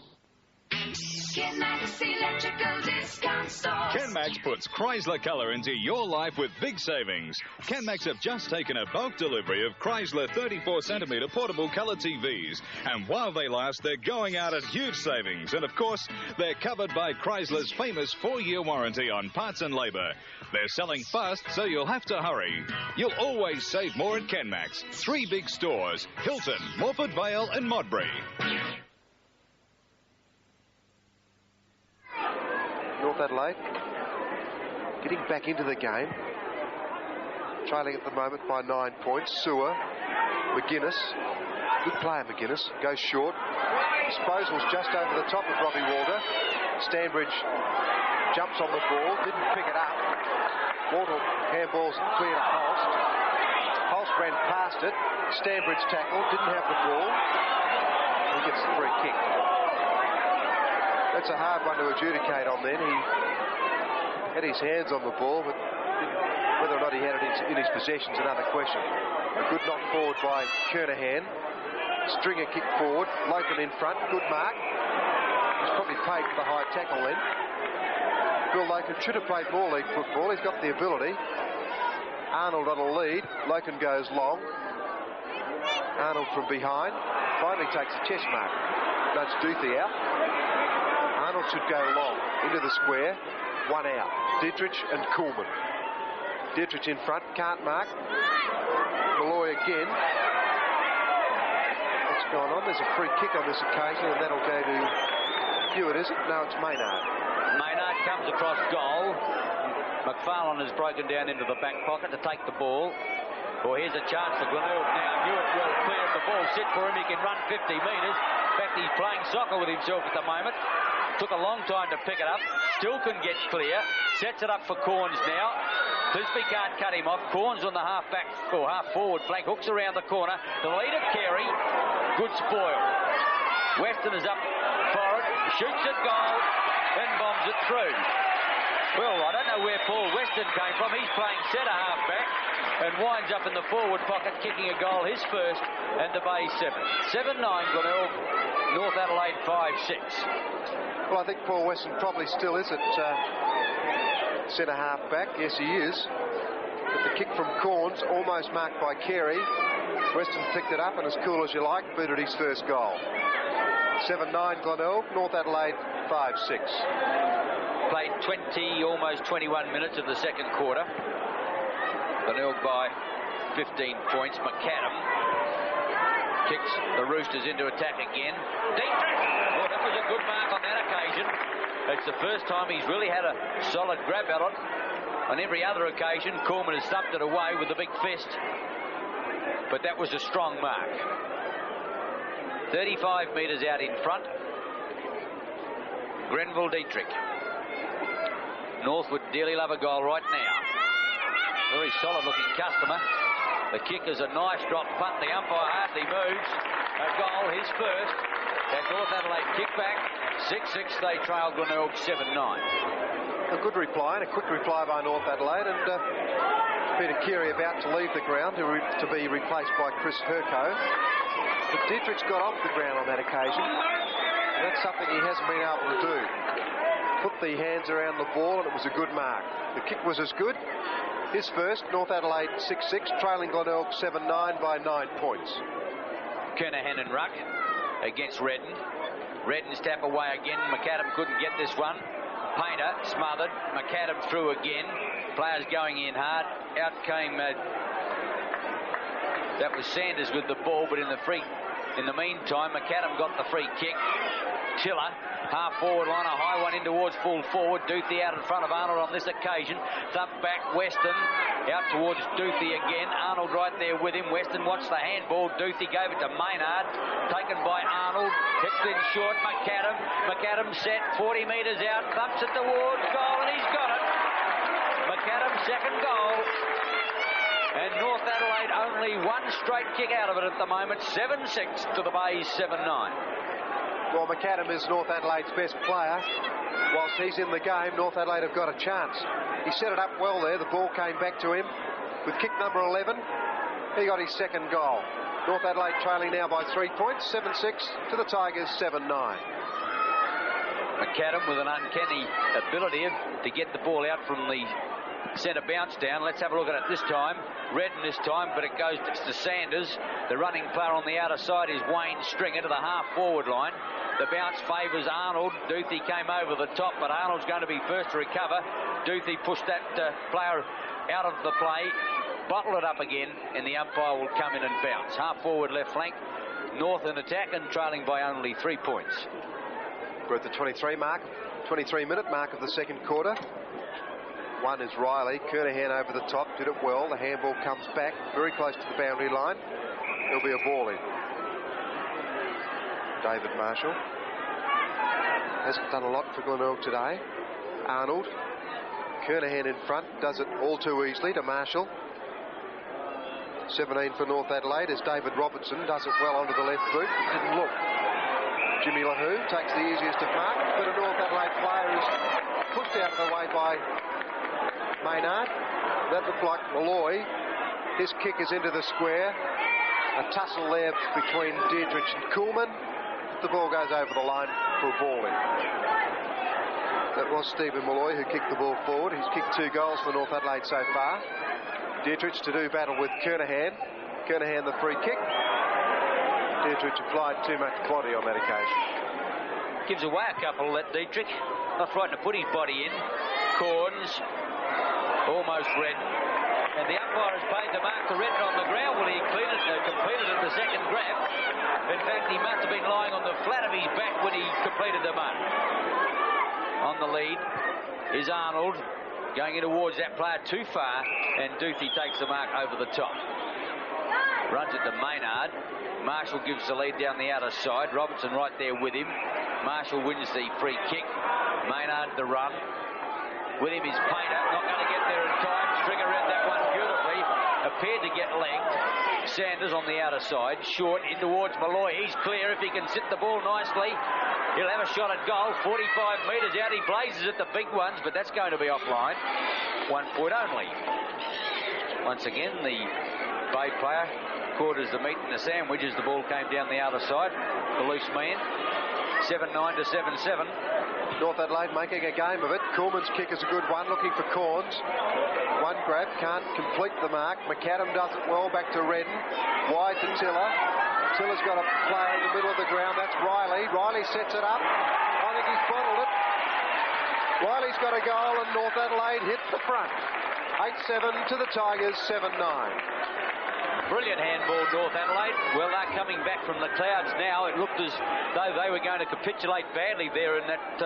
Kenmax Electrical Discount Stores. Kenmax puts Chrysler colour into your life with big savings. Kenmax have just taken a bulk delivery of Chrysler 34cm portable colour TVs. And while they last, they're going out at huge savings. And of course, they're covered by Chrysler's famous 4-year warranty on parts and labour. They're selling fast, so you'll have to hurry. You'll always save more at Kenmax. 3 big stores: Hilton, Morford Vale and Modbury. North Adelaide getting back into the game. Trailing at the moment by 9 points. Sewer, McGuinness. Good player, McGuinness. Goes short. Disposal's just over the top of Robbie Walter. Stanbridge jumps on the ball. Didn't pick it up. Walter handballs clear to Holst. Holst ran past it. Stanbridge tackled. Didn't have the ball. He gets the free kick. That's a hard one to adjudicate on then. He had his hands on the ball, but Whether or not he had it in his possession is another question. A good knock forward by Kernahan. Stringer kick forward. Loken in front. Good mark. He's probably paid for the high tackle then. Bill Loken should have played more league football. He's got the ability. Arnold on a lead. Loken goes long. Arnold from behind. Finally takes a chest mark. Nudge Duthie out. Arnold should go long. Into the square. One out. Dietrich and Kuhlman. Dietrich in front. Can't mark. Malloy again. What's going on? There's a free kick on this occasion, and that'll go to Hewitt, is it? No, it's Maynard. Maynard comes across goal. McFarlane has broken down into the back pocket to take the ball. Well, here's a chance for Glenelg now. Hewitt will clear the ball. Sit for him. He can run 50 metres. In fact, he's playing soccer with himself at the moment. Took a long time to pick it up. Still can get clear. Sets it up for Corns now. Clisby can't cut him off. Corns on the half-back or half-forward flank. Hooks around the corner. The lead of Carey. Good spoil. Weston is up for it. Shoots at goal. Then bombs it through. Well, I don't know where Paul Weston came from. He's playing centre half-back and winds up in the forward pocket, kicking a goal, his first, and the Bay 7. 7-9, Glenelg. North Adelaide 5-6. Well, I think Paul Weston probably still is at centre half-back. Yes, he is. But the kick from Corns, almost marked by Carey. Weston picked it up and, as cool as you like, booted his first goal. 7-9 Glenelg. North Adelaide 5-6. Played 20, almost 21 minutes of the second quarter. Glenelg by 15 points. McAdam kicks the Roosters into attack again. Dietrich! Well, that was a good mark on that occasion. It's the first time he's really had a solid grab at it. On every other occasion, Koolman has thumped it away with a big fist. But that was a strong mark. 35 metres out in front. Grenville Dietrich. North would dearly love a goal right now. Very solid looking customer. The kick is a nice drop punt. The umpire hardly moves. A goal, his first. That North Adelaide kick back. 6-6, they trail Glenelg 7-9. A good reply, and a quick reply by North Adelaide, and Peter Keary about to leave the ground to be replaced by Chris Herco. But Dietrich's got off the ground on that occasion, and that's something he hasn't been able to do. Put the hands around the ball, and it was a good mark. The kick was as good. His first, North Adelaide 6-6, trailing Glenelg 7-9 by 9 points. Kernahan and Ruck against Redden. Redden's tap away again. McAdam couldn't get this one. Painter smothered. McAdam through again. Players going in hard. Out came that was Sanders with the ball, but in the meantime, McAdam got the free kick. Tiller, half forward line, a high one in towards full forward. Duthie out in front of Arnold on this occasion. Thump back, Weston out towards Duthie again. Arnold right there with him. Weston watched the handball. Duthie gave it to Maynard. Taken by Arnold. Hits in short. McAdam set 40 metres out. Thumps it towards goal, and he's got it. McAdam's second goal. And North Adelaide only one straight kick out of it at the moment. 7-6 to the Bays 7-9. Well, McAdam is North Adelaide's best player. Whilst he's in the game, North Adelaide have got a chance. He set it up well there. The ball came back to him with kick number 11. He got his second goal. North Adelaide trailing now by 3 points. 7-6 to the Tigers 7-9. McAdam with an uncanny ability to get the ball out from the centre bounce down. Let's have a look at it this time. Redden this time, but it goes to Sanders. The running player on the outer side is Wayne Stringer to the half-forward line. The bounce favours Arnold. Duthie came over the top, but Arnold's going to be first to recover. Duthie pushed that player out of the play, bottled it up again, and the umpire will come in and bounce. Half-forward left flank. North in attack and trailing by only 3 points. We're at the 23-minute mark of the second quarter. One is Riley. Kernahan over the top, did it well. The handball comes back very close to the boundary line. There'll be a ball in. David Marshall hasn't done a lot for Glenelg today. Arnold. Kernahan in front, does it all too easily to Marshall. 17 for North Adelaide as David Robertson does it well onto the left boot. Didn't look. Jimmy LaHoo takes the easiest of marks, but a North Adelaide player is pushed out of the way by Maynard. That looked like Malloy. His kick is into the square. A tussle there between Dietrich and Kuhlman. The ball goes over the line for a ball in. That was Stephen Malloy who kicked the ball forward. He's kicked 2 goals for North Adelaide so far. Dietrich to do battle with Kernahan. Kernahan the free kick. Dietrich applied too much body on that occasion. Gives away a couple, that Dietrich. Not frightened to put his body in. Corns, almost Redden. And the umpire has paid the mark to Redden on the ground. Well, he completed at the second grab. In fact, he must have been lying on the flat of his back when he completed the mark. On the lead is Arnold, going in towards that player too far, and Duthie takes the mark over the top. Runs it to Maynard. Marshall gives the lead down the outer side. Robertson right there with him. Marshall wins the free kick. Maynard the run. With him is Painter, not going to get there in time. Stringer read that one beautifully. Appeared to get legged. Sanders on the outer side. Short in towards Malloy. He's clear if he can sit the ball nicely. He'll have a shot at goal. 45 metres out. He blazes at the big ones, but that's going to be offline. 1 point only. Once again, the Bay player quarters the meat in the sandwich as the ball came down the outer side. The loose man. 7-9 to 7-7. North Adelaide making a game of it. Kuhlman's kick is a good one, looking for Corns. One grab, can't complete the mark. McAdam does it well, back to Redden. Wide to Tiller. Tiller's got a player in the middle of the ground, that's Riley. Riley sets it up. I think he's bottled it. Riley's got a goal and North Adelaide hit the front. 8-7 to the Tigers, 7-9. Brilliant handball, North Adelaide. Well, they're coming back from the clouds now. It looked as though they were going to capitulate badly there in that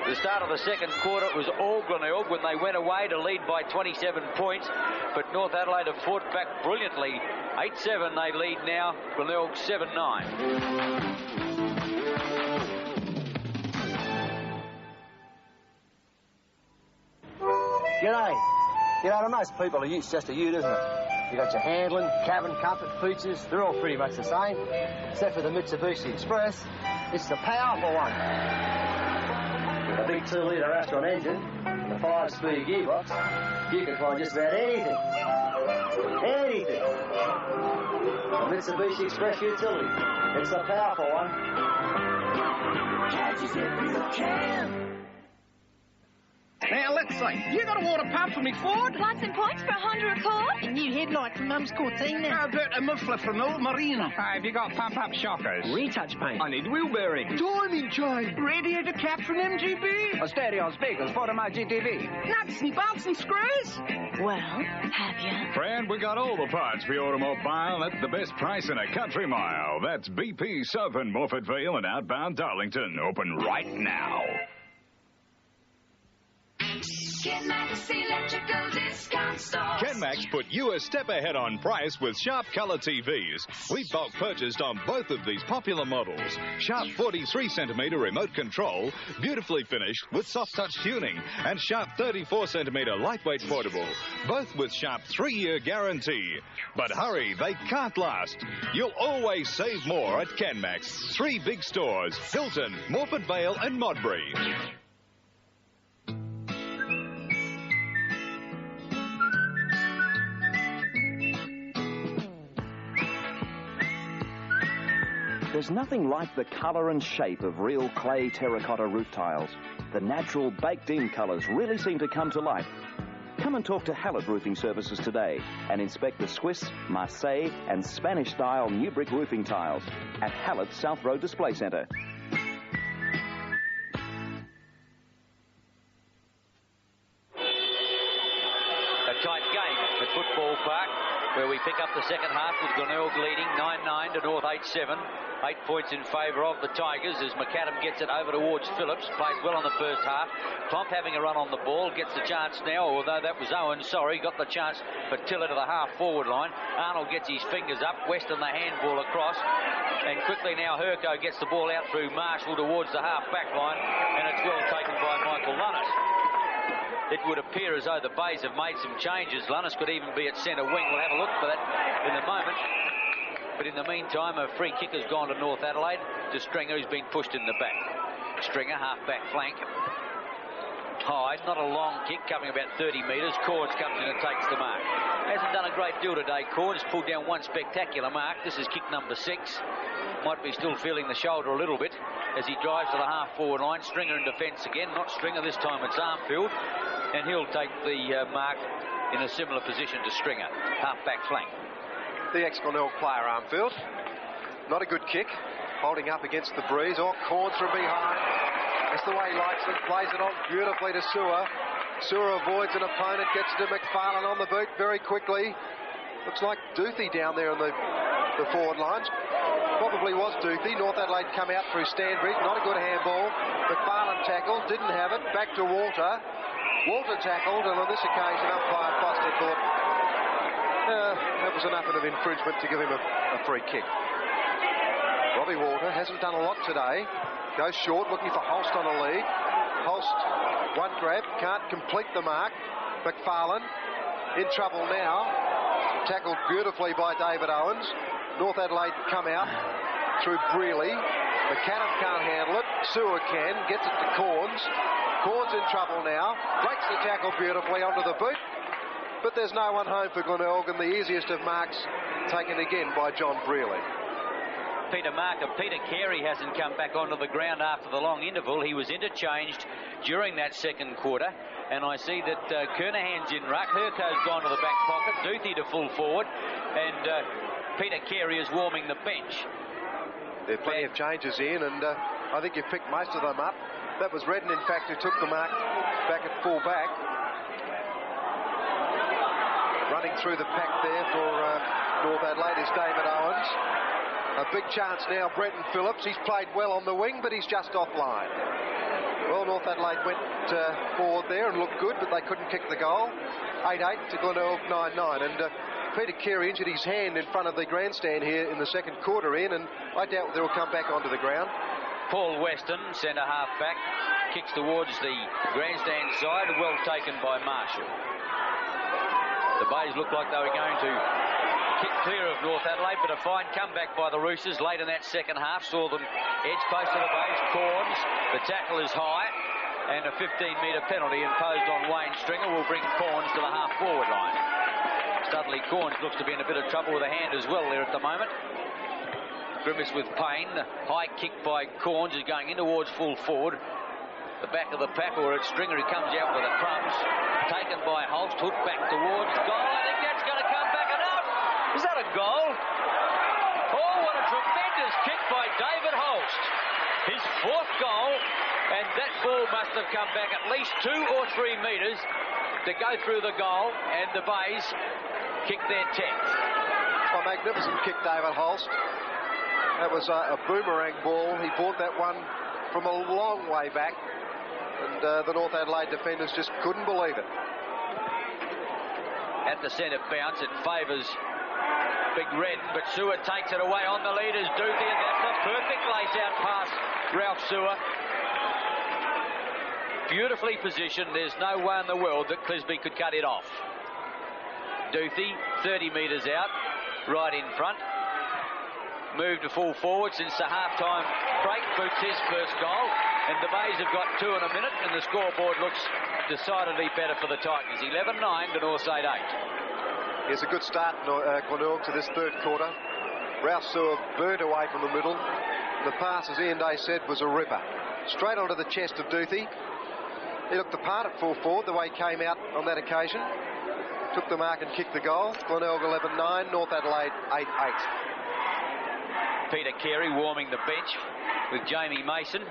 the start of the second quarter. It was all Glenelg when they went away to lead by 27 points. But North Adelaide have fought back brilliantly. 8-7 they lead now. Glenelg 7-9. G'day. You know, to most people, a ute's just a ute, isn't it? You got your handling, cabin, comfort, features, they're all pretty much the same, except for the Mitsubishi Express. It's the powerful one. With a big 2-litre Astron engine and a 5-speed gearbox, you can find just about anything. Anything. The Mitsubishi Express utility. It's the powerful one. Catch us if you can. Now, let's see. You got a water pump for me, Ford? Want some points for $100 a quart? A new headlight from Mum's Cortina. How about a muffler from Old Marina? Have you got pump-up shockers? Retouch paint. I need wheel bearings. Timing chain. Radiator cap from MGB. A stereo speakers for my GTV. Nuts and bolts and screws. Well, have you? Friend, we got all the parts for your automobile at the best price in a country mile. That's BP Southern Morfettville and outbound Darlington. Open right now. Kenmax Electrical Discount Stores. Kenmax put you a step ahead on price with Sharp Colour TVs. We bulk purchased on both of these popular models. Sharp 43cm remote control, beautifully finished with soft touch tuning, and Sharp 34cm lightweight portable, both with Sharp 3-year guarantee. But hurry, they can't last. You'll always save more at Kenmax. 3 big stores, Hilton, Morfett Vale and Modbury. There's nothing like the colour and shape of real clay terracotta roof tiles. The natural baked-in colours really seem to come to life. Come and talk to Hallett Roofing Services today and inspect the Swiss, Marseille and Spanish-style new brick roofing tiles at Hallett South Road Display Centre. A tight game at Football Park, where we pick up the second half with Glenelg leading 9-9 to North 8-7. 8 points in favour of the Tigers as McAdam gets it over towards Phillips. Plays well on the first half. Cont having a run on the ball. Gets the chance now, although that was Owen, got the chance for Tiller to the half-forward line. Arnold gets his fingers up. Weston the handball across. And quickly now Herco gets the ball out through Marshall towards the half-back line. And it's well taken by Michael Lunnis. It would appear as though the Bays have made some changes. Lunnis could even be at centre wing. We'll have a look for that in a moment. But in the meantime, a free kick has gone to North Adelaide to Stringer, who's been pushed in the back. Stringer, half-back flank. high, not a long kick, coming about 30 metres. Corns comes in and takes the mark. Hasn't done a great deal today. Corns pulled down one spectacular mark. This is kick number 6. Might be still feeling the shoulder a little bit as he drives to the half-forward line. Stringer in defence again. Not Stringer this time, it's Armfield. And he'll take the mark in a similar position to Stringer, half-back flank. The ex-Glenelg player, Armfield. Not a good kick. Holding up against the breeze. Corns from behind. That's the way he likes it. Plays it on beautifully to Sewer. Sewer avoids an opponent, gets to McFarlane on the boot very quickly. Looks like Duthie down there in the forward lines. Probably was Duthie. North Adelaide come out through Stanbridge. Not a good handball. McFarlane tackled, didn't have it. Back to Walter. Walter tackled, and on this occasion, umpire Foster thought that was enough of an infringement to give him a free kick. Robbie Walter hasn't done a lot today. Goes short, looking for Holst on a lead. Holst, one grab, can't complete the mark. McFarlane in trouble now. Tackled beautifully by David Owens. North Adelaide come out through Brearley. McAdam can't handle it. Sewer can, gets it to Corns. Corns in trouble now. Breaks the tackle beautifully onto the boot. But there's no one home for Glenelg, and the easiest of marks taken again by John Brearley. Peter Carey hasn't come back onto the ground after the long interval. He was interchanged during that second quarter, and I see that Kernahan's in ruck. Herco's gone to the back pocket. Duthie to full forward, and Peter Carey is warming the bench. There are plenty of changes in, and I think you've picked most of them up. That was Redden, in fact, who took the mark back at full back. Running through the pack there for North Adelaide is David Owens. A big chance now, Brenton Phillips. He's played well on the wing, but he's just offline. Well, North Adelaide went forward there and looked good, but they couldn't kick the goal. 8-8 to Glenelg 9-9. And Peter Carey injured his hand in front of the grandstand here in the second quarter in, and I doubt they'll come back onto the ground. Paul Weston, centre half back, kicks towards the grandstand side, well taken by Marshall. The Bays looked like they were going to kick clear of North Adelaide, but a fine comeback by the Roosters late in that second half saw them edge post to the Bays. Corns, the tackle is high, and a 15-metre penalty imposed on Wayne Stringer will bring Corns to the half-forward line. Studley Corns looks to be in a bit of trouble with a hand as well there at the moment. Grimace with pain. The high kick by Corns is going in towards full forward. The back of the pack, or it's Stringer who comes out with the crumbs. Taken by Holst, hooked back towards goal. I think that's going to come back enough. Is that a goal? Oh, what a tremendous kick by David Holst. His fourth goal, and that ball must have come back at least 2 or 3 metres to go through the goal, and the Bays kick their 10th. A magnificent kick, David Holst. That was a boomerang ball. He brought that one from a long way back, and the North Adelaide defenders just couldn't believe it. At the centre bounce, it favours Big Redden, but Sewer takes it away on the leaders. Duthie, and that's a perfect lace-out pass, Ralph Sewer. Beautifully positioned. There's no way in the world that Clisby could cut it off. Duthie, 30 metres out, right in front. Moved to full forward since the half-time break. Boots his first goal, and the Bays have got 2 in a minute, and the scoreboard looks decidedly better for the Titans. 11-9 to North 8-8. Here's a good start, Glenelg, to this third quarter. Ralph Sewer burnt away from the middle. The pass, as Ian Day said, was a ripper. Straight onto the chest of Duthie. He looked the part at full forward, the way he came out on that occasion. Took the mark and kicked the goal. Glenelg 11-9, North Adelaide 8-8. Peter Carey warming the bench with Jamie Mason.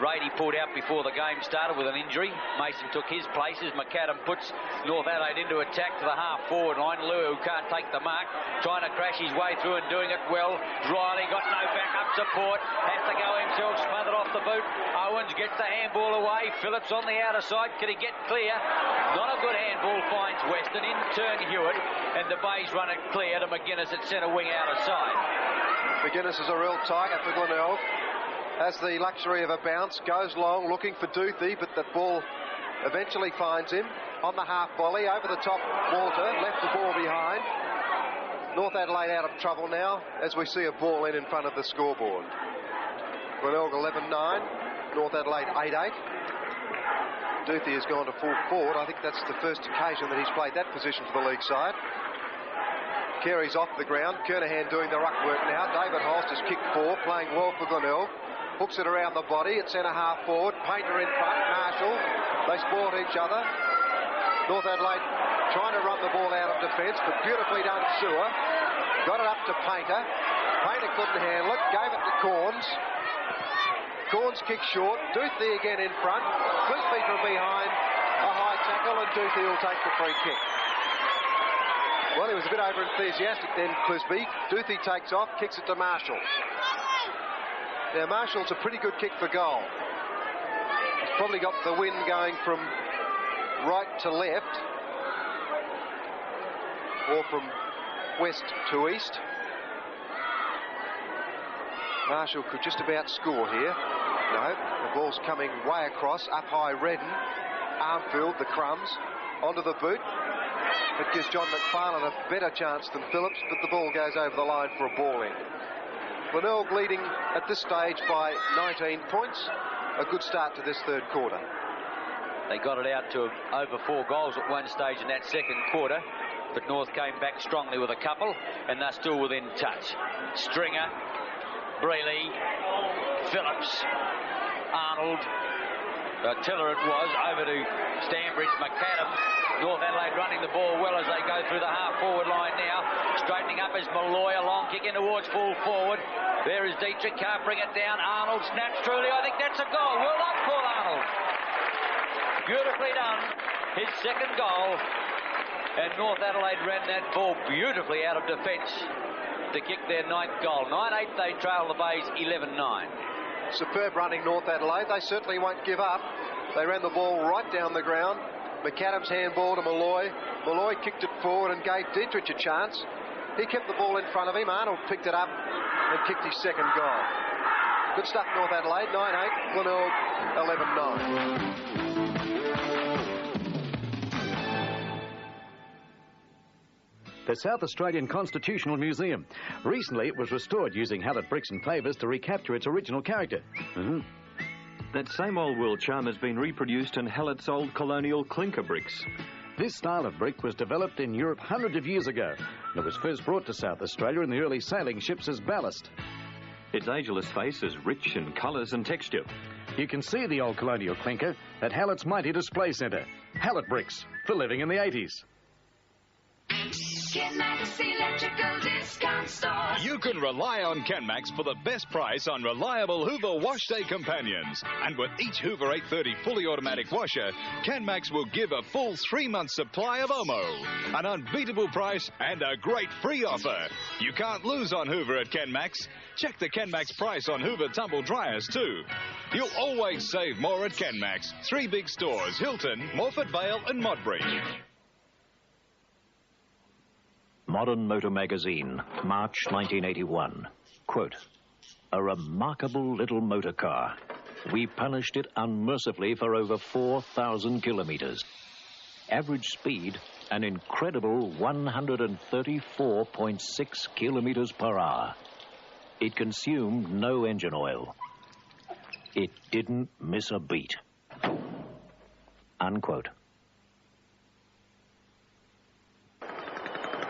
Rady pulled out before the game started with an injury. Mason took his place as McAdam puts North Adelaide into attack to the half-forward line. Lua, who can't take the mark, trying to crash his way through and doing it well. Riley got no backup support, has to go himself, smothered off the boot. Owens gets the handball away. Phillips on the outer side. Can he get clear? Not a good handball, finds Weston. In turn Hewitt, and the Bays run it clear to McGuinness at centre wing outer side. McGuinness is a real tiger for Glenelg. Has the luxury of a bounce, goes long looking for Duthie, but the ball eventually finds him on the half volley over the top. Walter left the ball behind. North Adelaide out of trouble now as we see a ball in front of the scoreboard. Glenelg 11-9, North Adelaide 8-8. Duthie has gone to full forward. I think that's the first occasion that he's played that position for the league side. Carey's off the ground. Kernahan doing the ruck work now. David Holst has kicked 4, playing well for Glenelg. Hooks it around the body at centre half forward. Painter in front. Marshall. They sport each other. North Adelaide trying to run the ball out of defence, but beautifully done Sewer. Got it up to Painter. Painter couldn't handle it. Gave it to Corns. Corns kicked short. Duthie again in front. Clisby from behind. A high tackle, and Duthie will take the free kick. Well, he was a bit over-enthusiastic then, Clisby. Duthie takes off, kicks it to Marshall. Now, Marshall's a pretty good kick for goal. He's probably got the wind going from right to left, or from west to east. Marshall could just about score here. No, the ball's coming way across, up high Redden. Armfield, the crumbs, onto the boot. It gives John McFarlane a better chance than Phillips, but the ball goes over the line for a ball in. Glenelg leading at this stage by 19 points. A good start to this third quarter. They got it out to over 4 goals at one stage in that second quarter, but North came back strongly with a couple, and they're still within touch. Stringer, Brealey, Phillips, Arnold, Tiller it was, over to Stanbridge, McAdam. North Adelaide running the ball well as they go through the half-forward line now. Straightening up is Malloy, a long kick in towards full forward. There is Dietrich, can't bring it down. Arnold snaps truly. I think that's a goal. Well done, Paul Arnold. Beautifully done. His second goal. And North Adelaide ran that ball beautifully out of defence to kick their 9th goal. 9-8, they trail the Bays 11-9. Superb running, North Adelaide. They certainly won't give up. They ran the ball right down the ground. McAdam's handball to Malloy. Malloy kicked it forward and gave Dietrich a chance. He kept the ball in front of him. Arnold picked it up and kicked his second goal. Good stuff, North Adelaide. 9-8. Glenelg 11-9. The South Australian Constitutional Museum. Recently, it was restored using Hallett bricks and pavers to recapture its original character. That same old world charm has been reproduced in Hallett's old colonial clinker bricks. This style of brick was developed in Europe hundreds of years ago, and it was first brought to South Australia in the early sailing ships as ballast. Its ageless face is rich in colours and texture. You can see the old colonial clinker at Hallett's mighty display centre. Hallett bricks, for living in the 80s. Kenmax Electrical Discount Store. You can rely on Kenmax for the best price on reliable Hoover wash day companions. And with each Hoover 830 fully automatic washer, Kenmax will give a full 3-month supply of Omo. An unbeatable price and a great free offer. You can't lose on Hoover at Kenmax. Check the Kenmax price on Hoover tumble dryers too. You'll always save more at Kenmax. 3 big stores, Hilton, Morford Vale and Modbury. Modern Motor Magazine, March 1981. Quote, "A remarkable little motor car. We punished it unmercifully for over 4,000 kilometers. Average speed, an incredible 134.6 kilometers per hour. It consumed no engine oil. It didn't miss a beat." Unquote.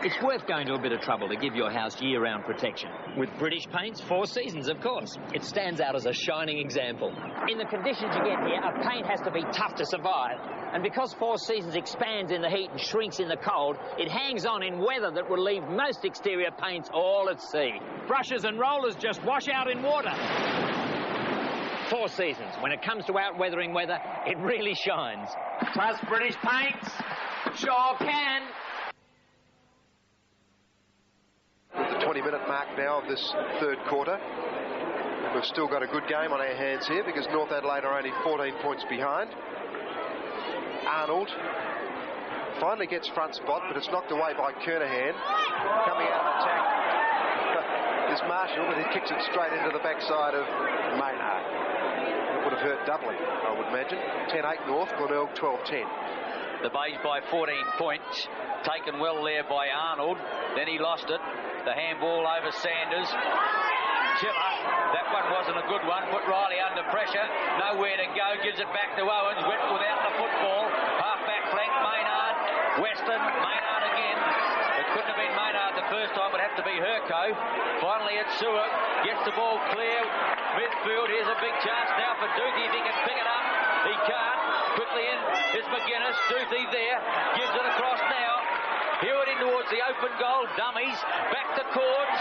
It's worth going to a bit of trouble to give your house year-round protection. With British Paint's 4 Seasons, of course. It stands out as a shining example. In the conditions you get here, a paint has to be tough to survive. And because 4 Seasons expands in the heat and shrinks in the cold, it hangs on in weather that will leave most exterior paints all at sea. Brushes and rollers just wash out in water. 4 Seasons. When it comes to out-weathering weather, it really shines. Trust British Paints. Sure can. With the 20-minute mark now of this third quarter. We've still got a good game on our hands here because North Adelaide are only 14 points behind. Arnold finally gets front spot, but it's knocked away by Kernahan. Coming out of attack is Marshall, but he kicks it straight into the backside of Maynard. It would have hurt doubly, I would imagine. 10-8 North, Glenelg 12-10. The Bays by 14 points. Taken well there by Arnold. Then he lost it. The handball over Sanders. Chiller. That one wasn't a good one. Put Riley under pressure. Nowhere to go. Gives it back to Owens. Went without the football. Half-back flank. Maynard. Weston. Maynard again. It couldn't have been Maynard the first time. It would have to be Herco. Finally, it's Seward. Gets the ball clear. Midfield. Here's a big chance now for Duthie if he can pick it up. He can't. Quickly in is McGuinness. Duthie there. Gives it across now. Hewitt in towards the open goal. Dummies. Back to Cords.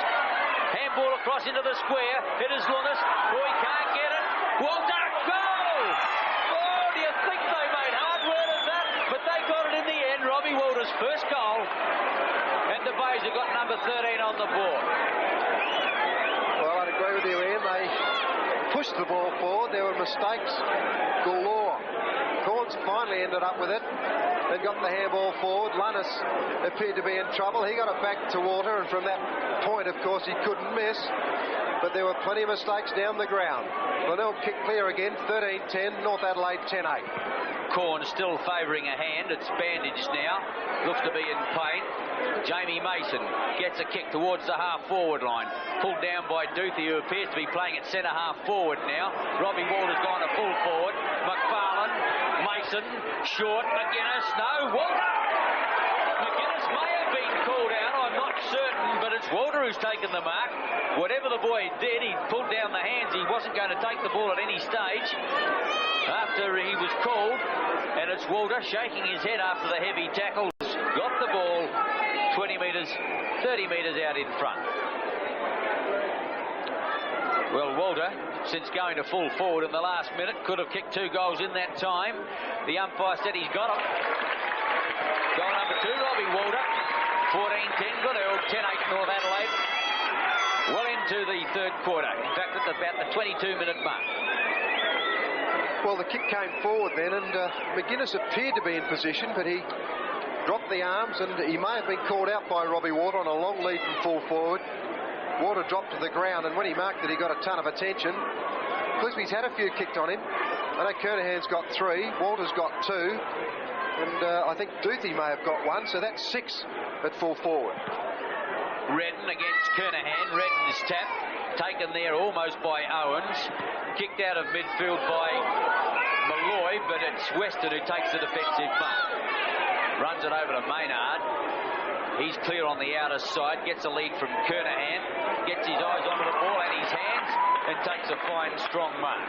Handball across into the square. It is Lunis. Oh, he can't get it. Walter. Goal! Oh, do you think they made hard work of that? But they got it in the end. Robbie Walter's first goal. And the Bays have got number 13 on the board. Well, I'd agree with you, Ian. They pushed the ball forward. There were mistakes galore. Corns finally ended up with it. They got the handball forward. Lunis appeared to be in trouble. He got it back to Walter, and from that point, of course, he couldn't miss. But there were plenty of mistakes down the ground. Glenelg kicked clear again, 13-10, North Adelaide 10-8. Corn still favouring a hand. It's bandaged now. Looks to be in pain. Jamie Mason gets a kick towards the half-forward line. Pulled down by Duthie, who appears to be playing at centre half-forward now. Robbie Walter's gone to full forward. McFarlane, Mason, short, McGuinness, no, Walter! McGuinness may have been called out, I'm not certain, but it's Walter who's taken the mark. Whatever the boy did, he pulled down the hands. He wasn't going to take the ball at any stage after he was called, and it's Walter shaking his head after the heavy tackles. Got the ball 20 metres, 30 metres out in front. Well, Walter, since going to full forward in the last minute, could have kicked 2 goals in that time. The umpire said he's got them. Goal number 2, Robbie Walter. 14-10, Glenelg, 10-8 North Adelaide. Well into the third quarter. In fact, it's about the 22-minute mark. Well, the kick came forward then, and McGuinness appeared to be in position, but he dropped the arms, and he may have been called out by Robbie Walter on a long lead from full forward. Walter dropped to the ground, and when he marked it, he got a ton of attention. Clisby's had a few kicked on him. I know Kernahan's got 3, Walter's got 2, and I think Duthie may have got 1, so that's 6 at full forward. Redden against Kernahan. Redden's tap taken there almost by Owens. Kicked out of midfield by Malloy, but it's Weston who takes the defensive mark. Runs it over to Maynard. He's clear on the outer side. Gets a lead from Kernahan. Gets his eyes onto the ball and his hands and takes a fine, strong mark.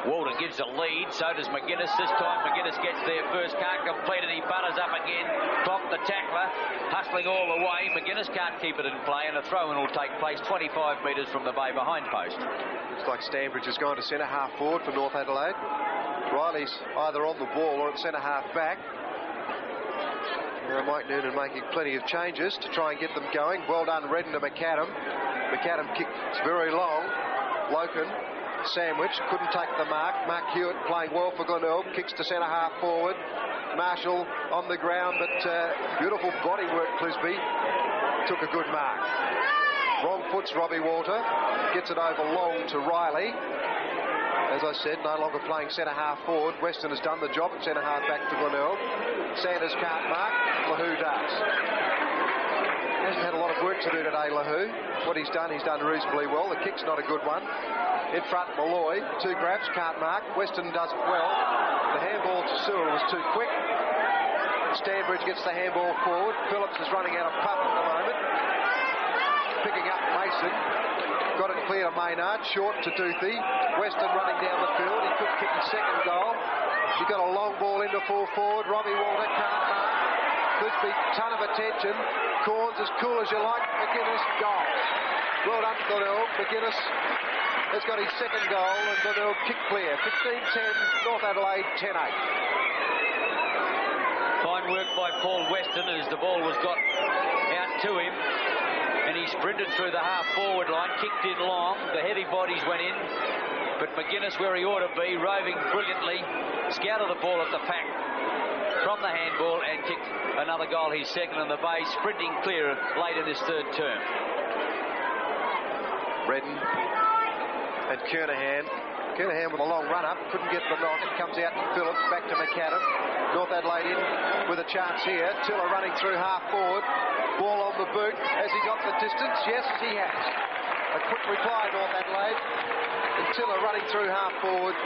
Walter gives a lead, so does McGuinness. This time McGuinness gets there first, can't complete it, he butters up again. Cont, the tackler, hustling all the way. McGuinness can't keep it in play, and a throw-in will take place 25 metres from the Bay behind post. Looks like Stanbridge has gone to centre half forward for North Adelaide. Riley's either on the ball or at centre half back. Now Mike Noonan making plenty of changes to try and get them going. Well done, Redden to McAdam. McAdam kicked very long. Loken sandwich, couldn't take the mark. Mark Hewitt playing well for Glenelg, kicks to centre half forward. Marshall on the ground, but beautiful body work. Clisby took a good mark. Wrong foots Robbie Walter, gets it over long to Riley. As I said, no longer playing centre half forward. Weston has done the job at centre half back to Glenelg. Sanders can't mark, Lahoo does. Hasn't had a lot of work to do today, Lahoo. What he's done reasonably well. The kick's not a good one. In front, Malloy, 2 grabs, can't mark. Weston does it well. The handball to Sewell was too quick. Stanbridge gets the handball forward. Phillips is running out of puff at the moment. Picking up Mason. Got it clear to Maynard. Short to Duthie. Weston running down the field. He could kick his second goal. He got a long ball into full forward. Robbie Walter can't mark. Clisby, ton of attention. Corns as cool as you like. McGuinness, goal. Well done, Glenelg. McGuinness has got his second goal, and Glenelg kick clear. 15-10, North Adelaide 10-8. Fine work by Paul Weston as the ball was got out to him, and he sprinted through the half-forward line, kicked in long. The heavy bodies went in, but McGuinness, where he ought to be, roving brilliantly, scouted the ball at the pack from the handball and kicked another goal, his second in the Bay, sprinting clear late in this third term. Redden and Kernahan Kernahan with a long run-up, couldn't get the knock. It comes out to Phillips, back to McAdam. North Adelaide in with a chance here. Tiller running through half-forward. Ball on the boot. Has he got the distance? Yes, he has. A quick reply, North Adelaide. And Tiller running through half-forward.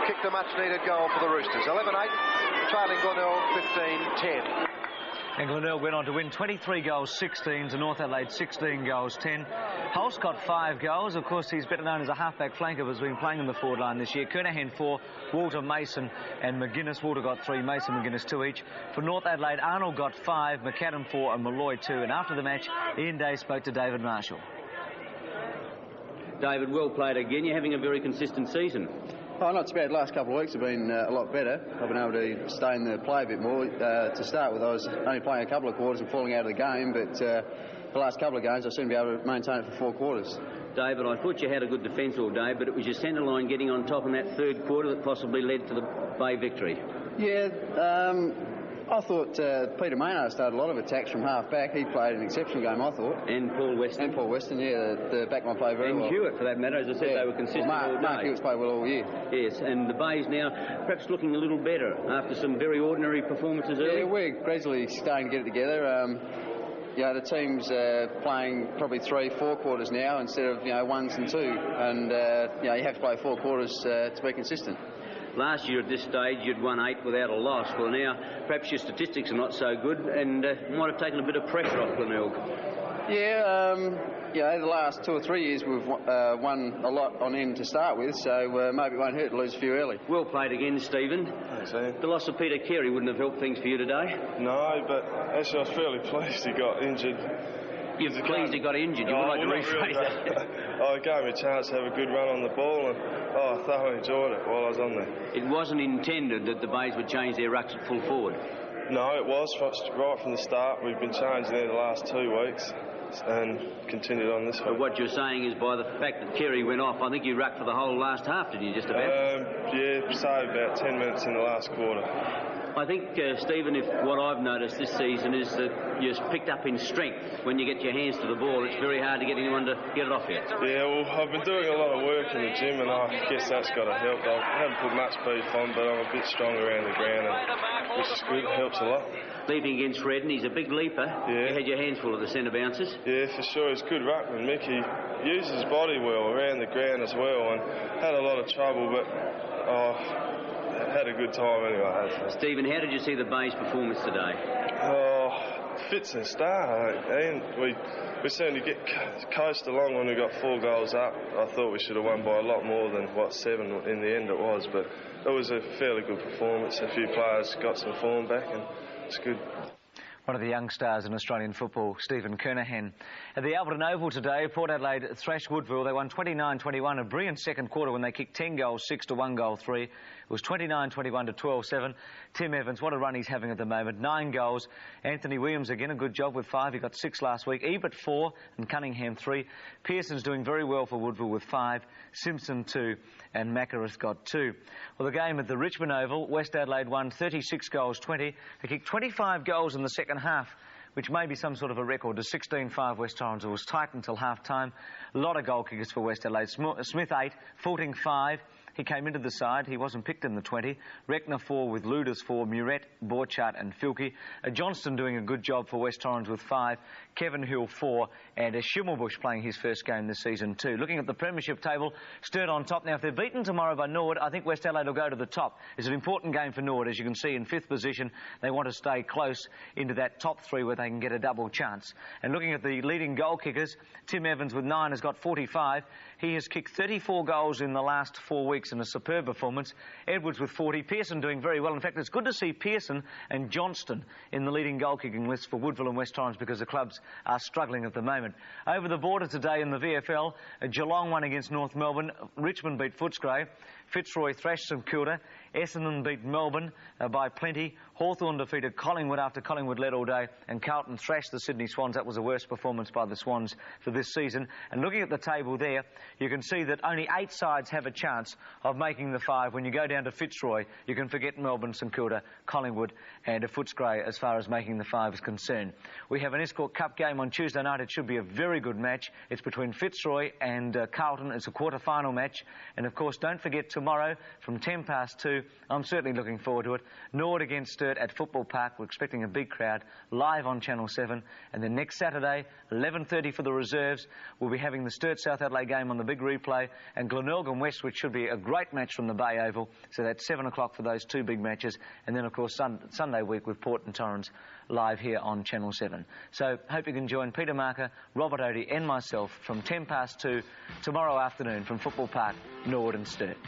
Kicked a much-needed goal for the Roosters. 11-8, trailing Glenelg 15-10. And Glenelg went on to win 23 goals 16 to North Adelaide 16 goals 10. Hulse got 5 goals. Of course, he's better known as a halfback flanker, but has been playing in the forward line this year. Kernahan 4, Walter, Mason and McGuinness. Walter got 3, Mason, McGuinness 2 each. For North Adelaide, Arnold got 5, McAdam 4 and Malloy 2. And after the match, Ian Day spoke to David Marshall. David, well played again. You're having a very consistent season. Oh, not too bad. The last couple of weeks have been a lot better. I've been able to stay in the play a bit more. To start with, I was only playing a couple of quarters and falling out of the game, but the last couple of games I seem to be able to maintain it for 4 quarters. David, I thought you had a good defence all day, but it was your centre line getting on top in that third quarter that possibly led to the Bay victory. Yeah, I thought Peter Maynard started a lot of attacks from half-back. He played an exceptional game, I thought. And Paul Weston. Yeah, the backman played very well. And Hewitt, for that matter. As I said, they were consistent all day. Mark Hewitt's played well all year. Yes, and the Bay's now perhaps looking a little better after some very ordinary performances early. Yeah, we're gradually starting to get it together. The team's playing probably 3-4 quarters now instead of 1s and 2, and you have to play 4 quarters to be consistent. Last year at this stage you'd won 8 without a loss. Well, now perhaps your statistics are not so good and might have taken a bit of pressure off Glenelg. Yeah, the last 2 or 3 years we've won a lot on end to start with, so maybe it won't hurt to lose a few early. Well played again, Stephen. Thanks, Ian. The loss of Peter Carey wouldn't have helped things for you today? No, but actually I was fairly pleased he got injured. You're pleased he got injured? You would like to rephrase that? It gave me a chance to have a good run on the ball, and I thoroughly enjoyed it while I was on there. It wasn't intended that the Bays would change their rucks at full forward? No, it was right from the start. We've been changing there the last 2 weeks and continued on this week. But what you're saying is by the fact that Kerry went off, I think you rucked for the whole last half, didn't you, just about? Yeah, say about 10 minutes in the last quarter. I think, Stephen, if what I've noticed this season is that you're picked up in strength. When you get your hands to the ball, it's very hard to get anyone to get it off you. Yeah, well, I've been doing a lot of work in the gym, and I guess that's got to help. I haven't put much beef on, but I'm a bit stronger around the ground, which is good. It helps a lot. Leaping against Redden, he's a big leaper. Yeah. You had your hands full of the centre bounces. Yeah, for sure. He's good ruckman, Mick. He uses his body well around the ground as well, and had a lot of trouble, but had a good time anyway. Stephen, how did you see the Bay's performance today? Fits and start, and we seemed to get coast along when we got 4 goals up. I thought we should have won by a lot more than 7 in the end it was, but it was a fairly good performance. A few players got some form back, and it's good. One of the young stars in Australian football, Stephen Kernahan. At the Alberton Oval today, Port Adelaide thrashed Woodville. They won 29-21, a brilliant second quarter when they kicked 10 goals, 6 to 1 goal 3. It was 29-21 to 12-7. Tim Evans, what a run he's having at the moment, 9 goals. Anthony Williams again, a good job with 5. He got 6 last week. Ebert 4 and Cunningham 3. Pearson's doing very well for Woodville with 5. Simpson 2 and Macarath got 2. Well, the game at the Richmond Oval, West Adelaide won 36 goals 20. They kicked 25 goals in the second half, which may be some sort of a record. To 16-5 West Torrens. It was tight until half-time. A lot of goal kickers for West Adelaide. Smith 8, Fulting 5. He came into the side. He wasn't picked in the 20. Reckner 4 with Luders 4, Muret, Borchardt and Filkey. Johnston doing a good job for West Torrens with 5. Kevin Hill 4 and Schimmelbusch playing his first game this season too. Looking at the premiership table, Sturt on top. Now if they're beaten tomorrow by Norwood, I think West Adelaide will go to the top. It's an important game for Norwood. As you can see in 5th position, they want to stay close into that top 3 where they can get a double chance. And looking at the leading goal kickers, Tim Evans with 9 has got 45. He has kicked 34 goals in the last 4 weeks in a superb performance. Edwards with 40. Pearson doing very well. In fact, it's good to see Pearson and Johnston in the leading goal kicking list for Woodville and West Torrens because the clubs are struggling at the moment. Over the border today in the VFL, Geelong won against North Melbourne. Richmond beat Footscray. Fitzroy thrashed St Kilda. Essendon beat Melbourne by plenty. Hawthorn defeated Collingwood after Collingwood led all day, and Carlton thrashed the Sydney Swans. That was the worst performance by the Swans for this season. And looking at the table there, you can see that only 8 sides have a chance of making the 5. When you go down to Fitzroy, you can forget Melbourne, St Kilda, Collingwood and Footscray as far as making the 5 is concerned. We have an Escort Cup game on Tuesday night. It should be a very good match. It's between Fitzroy and Carlton. It's a quarter-final match. And, of course, don't forget tomorrow from 2:10. I'm certainly looking forward to it. Norwood against Sturt at Football Park. We're expecting a big crowd live on Channel 7. And then next Saturday, 11:30 for the reserves, we'll be having the Sturt South Adelaide game on the Big Replay, and Glenelg and Westwood should be a great match from the Bay Oval. So that's 7 o'clock for those 2 big matches. And then, of course, Sunday week with Port and Torrens live here on Channel 7. So hope you can join Peter Marker, Robert Odie and myself from 2:10 tomorrow afternoon from Football Park, Norwood and Sturt.